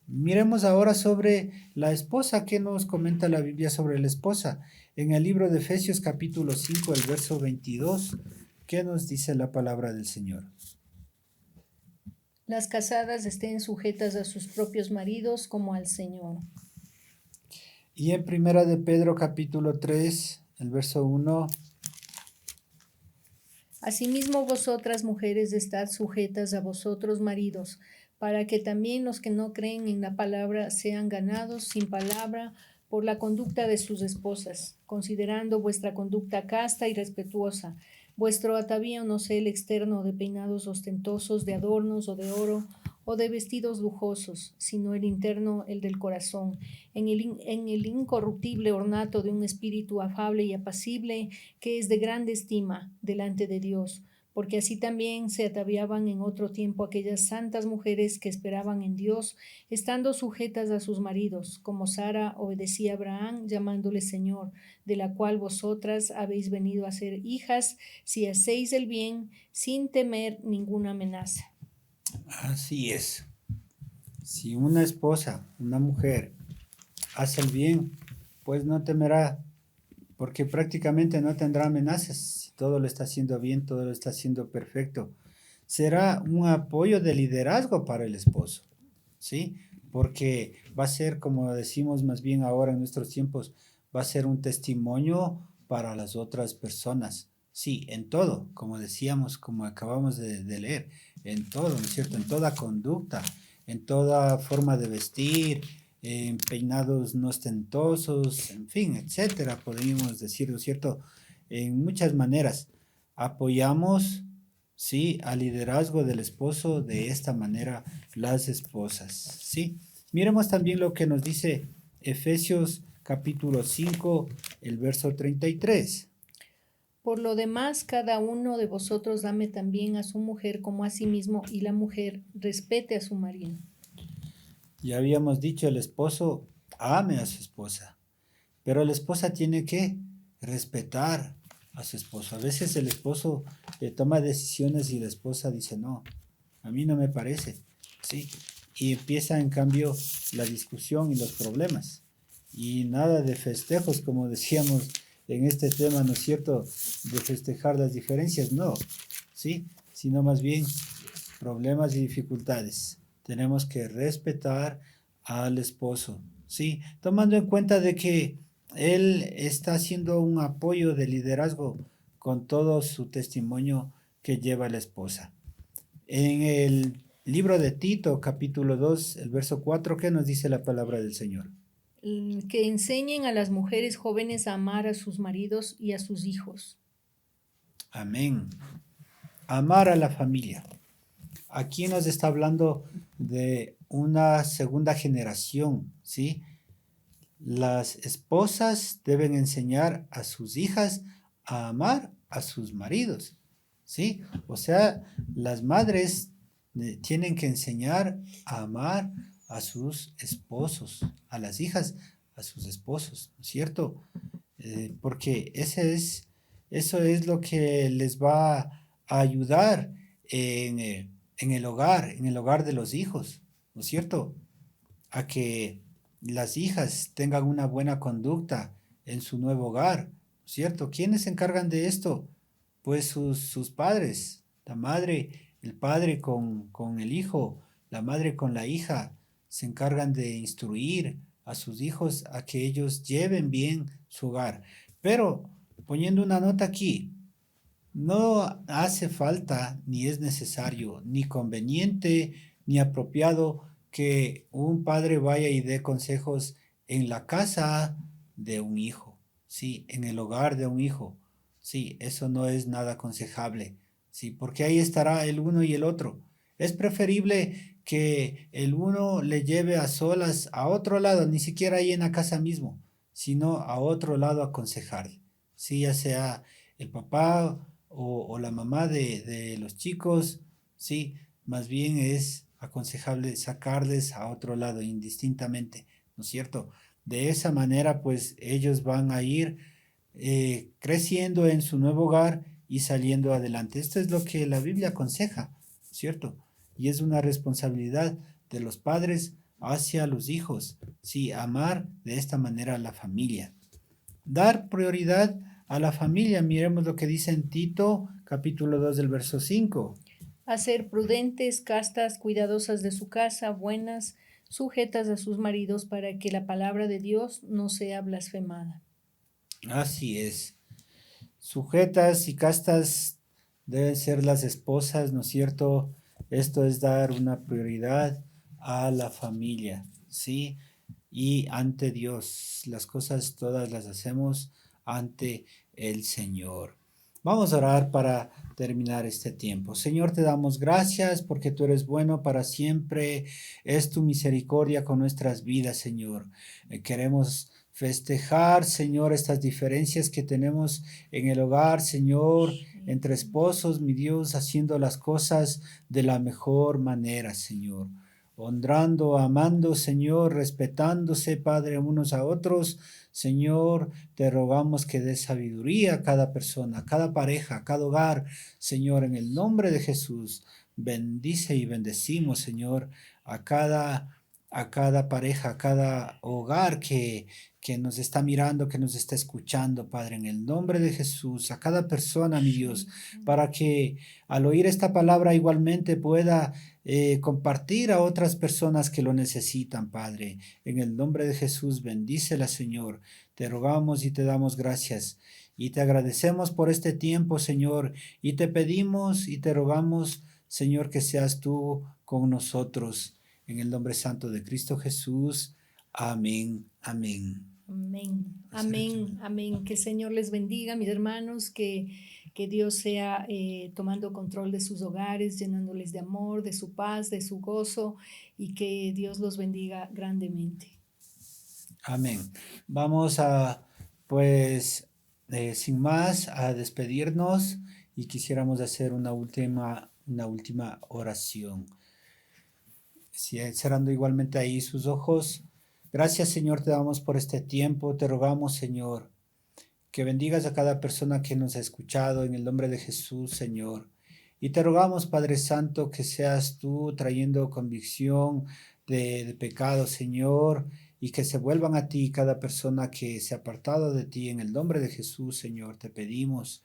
Miremos ahora sobre la esposa. ¿Qué nos comenta la Biblia sobre la esposa? En el libro de Efesios capítulo 5, el verso 22, ¿qué nos dice la palabra del Señor? Las casadas estén sujetas a sus propios maridos como al Señor. Y en primera de Pedro capítulo 3, el verso 1, Asimismo vosotras, mujeres, estad sujetas a vosotros, maridos, para que también los que no creen en la palabra sean ganados sin palabra por la conducta de sus esposas, considerando vuestra conducta casta y respetuosa. Vuestro atavío no sea el externo de peinados ostentosos, de adornos o de oro, o de vestidos lujosos, sino el interno, el del corazón, en el incorruptible ornato de un espíritu afable y apacible, que es de grande estima delante de Dios, porque así también se ataviaban en otro tiempo aquellas santas mujeres que esperaban en Dios, estando sujetas a sus maridos, como Sara obedecía a Abraham, llamándole Señor, de la cual vosotras habéis venido a ser hijas, si hacéis el bien, sin temer ninguna amenaza. Así es. Si una esposa, una mujer, hace el bien, pues no temerá, porque prácticamente no tendrá amenazas. Si todo lo está haciendo bien, todo lo está haciendo perfecto. Será un apoyo de liderazgo para el esposo, ¿sí? Porque va a ser, como decimos más bien ahora en nuestros tiempos, va a ser un testimonio para las otras personas. Sí, en todo, como decíamos, como acabamos de leer, en todo, ¿no es cierto? En toda conducta, en toda forma de vestir, en peinados no ostentosos, en fin, etcétera, podríamos decir, ¿no es cierto? En muchas maneras. Apoyamos, sí, al liderazgo del esposo de esta manera las esposas, ¿sí? Miremos también lo que nos dice Efesios capítulo 5, el verso 33. Por lo demás, cada uno de vosotros ame también a su mujer como a sí mismo, y la mujer respete a su marido. Ya habíamos dicho, el esposo ame a su esposa, pero la esposa tiene que respetar a su esposo. A veces el esposo toma decisiones y la esposa dice, no, a mí no me parece, ¿sí? Y empieza en cambio la discusión y los problemas. Y nada de festejos, como decíamos en este tema, ¿no es cierto? De festejar las diferencias, no, ¿sí? Sino más bien problemas y dificultades. Tenemos que respetar al esposo, ¿sí? Tomando en cuenta de que él está haciendo un apoyo de liderazgo con todo su testimonio que lleva la esposa. En el libro de Tito, capítulo 2, el verso 4, ¿qué nos dice la palabra del Señor? Que enseñen a las mujeres jóvenes a amar a sus maridos y a sus hijos. Amén. Amar a la familia. Aquí nos está hablando de una segunda generación, ¿sí? Las esposas deben enseñar a sus hijas a amar a sus maridos, ¿sí? O sea, las madres tienen que enseñar a amar a sus esposos, a las hijas, a sus esposos, ¿no es cierto? Porque eso es lo que les va a ayudar en el hogar de los hijos, ¿no es cierto? A que las hijas tengan una buena conducta en su nuevo hogar, ¿cierto? ¿Quiénes se encargan de esto? Pues sus padres, la madre, el padre con el hijo, la madre con la hija, se encargan de instruir a sus hijos a que ellos lleven bien su hogar. Pero poniendo una nota aquí, no hace falta, ni es necesario, ni conveniente, ni apropiado que un padre vaya y dé consejos en la casa de un hijo, sí, en el hogar de un hijo. Sí, eso no es nada aconsejable, sí, porque ahí estará el uno y el otro. Es preferible que el uno le lleve a solas a otro lado, ni siquiera ahí en la casa mismo, sino a otro lado a aconsejarle. Sí, ya sea el papá o la mamá de los chicos, sí, más bien es aconsejable sacarles a otro lado indistintamente, ¿no es cierto? De esa manera, pues ellos van a ir creciendo en su nuevo hogar y saliendo adelante. Esto es lo que la Biblia aconseja, ¿cierto? Y es una responsabilidad de los padres hacia los hijos, sí, amar de esta manera a la familia. Dar prioridad a la familia. Miremos lo que dice en Tito, capítulo 2 del verso 5. A ser prudentes, castas, cuidadosas de su casa, buenas, sujetas a sus maridos, para que la palabra de Dios no sea blasfemada. Así es. Sujetas y castas deben ser las esposas, ¿no es cierto? Esto es dar una prioridad a la familia, ¿sí? Y ante Dios, las cosas todas las hacemos ante el Señor. Vamos a orar para terminar este tiempo. Señor, te damos gracias porque tú eres bueno para siempre. Es tu misericordia con nuestras vidas, Señor. Queremos festejar, Señor, estas diferencias que tenemos en el hogar, Señor, entre esposos, mi Dios, haciendo las cosas de la mejor manera, Señor. Honrando, amando, Señor, respetándose, Padre, unos a otros. Señor, te rogamos que des sabiduría a cada persona, a cada pareja, a cada hogar. Señor, en el nombre de Jesús, bendice y bendecimos, Señor, a cada pareja, a cada hogar que nos está mirando, que nos está escuchando, Padre, en el nombre de Jesús, a cada persona, mi Dios, para que al oír esta palabra igualmente pueda compartir a otras personas que lo necesitan, Padre. En el nombre de Jesús, bendícela, Señor. Te rogamos y te damos gracias. Y te agradecemos por este tiempo, Señor. Y te pedimos y te rogamos, Señor, que seas tú con nosotros. En el nombre santo de Cristo Jesús. Amén. Amén. Amén, amén, amén. Que el Señor les bendiga, mis hermanos, que Dios sea tomando control de sus hogares, llenándoles de amor, de su paz, de su gozo, y que Dios los bendiga grandemente. Amén. Vamos a, pues, sin más, a despedirnos y quisiéramos hacer una última oración. Cerrando igualmente ahí sus ojos. Gracias, Señor, te damos por este tiempo. Te rogamos, Señor, que bendigas a cada persona que nos ha escuchado en el nombre de Jesús, Señor. Y te rogamos, Padre Santo, que seas tú trayendo convicción de pecado, Señor, y que se vuelvan a ti cada persona que se ha apartado de ti. En el nombre de Jesús, Señor, te pedimos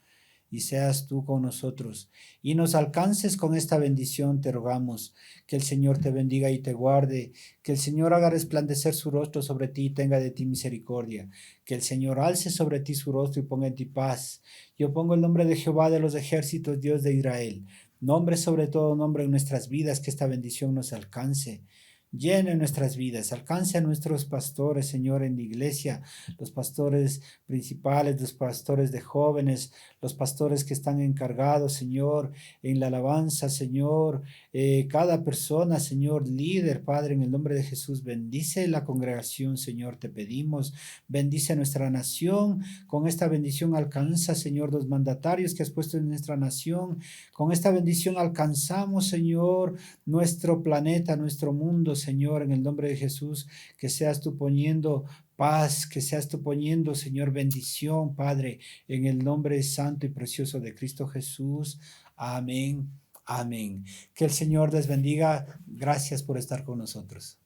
y seas tú con nosotros y nos alcances con esta bendición, te rogamos. Que el Señor te bendiga y te guarde, que el Señor haga resplandecer su rostro sobre ti y tenga de ti misericordia, que el Señor alce sobre ti su rostro y ponga en ti paz. Yo pongo el nombre de Jehová de los ejércitos, Dios de Israel, nombre sobre todo nombre en nuestras vidas, que esta bendición nos alcance. Llene nuestras vidas, alcance a nuestros pastores, Señor, en la iglesia, los pastores principales, los pastores de jóvenes, los pastores que están encargados, Señor, en la alabanza, Señor, cada persona, Señor, líder, Padre, en el nombre de Jesús, bendice la congregación, Señor, te pedimos, bendice nuestra nación, con esta bendición alcanza, Señor, los mandatarios que has puesto en nuestra nación, con esta bendición alcanzamos, Señor, nuestro planeta, nuestro mundo, Señor, en el nombre de Jesús, que seas tú poniendo paz, que seas tú poniendo, Señor, bendición, Padre, en el nombre santo y precioso de Cristo Jesús. Amén. Amén. Que el Señor les bendiga. Gracias por estar con nosotros.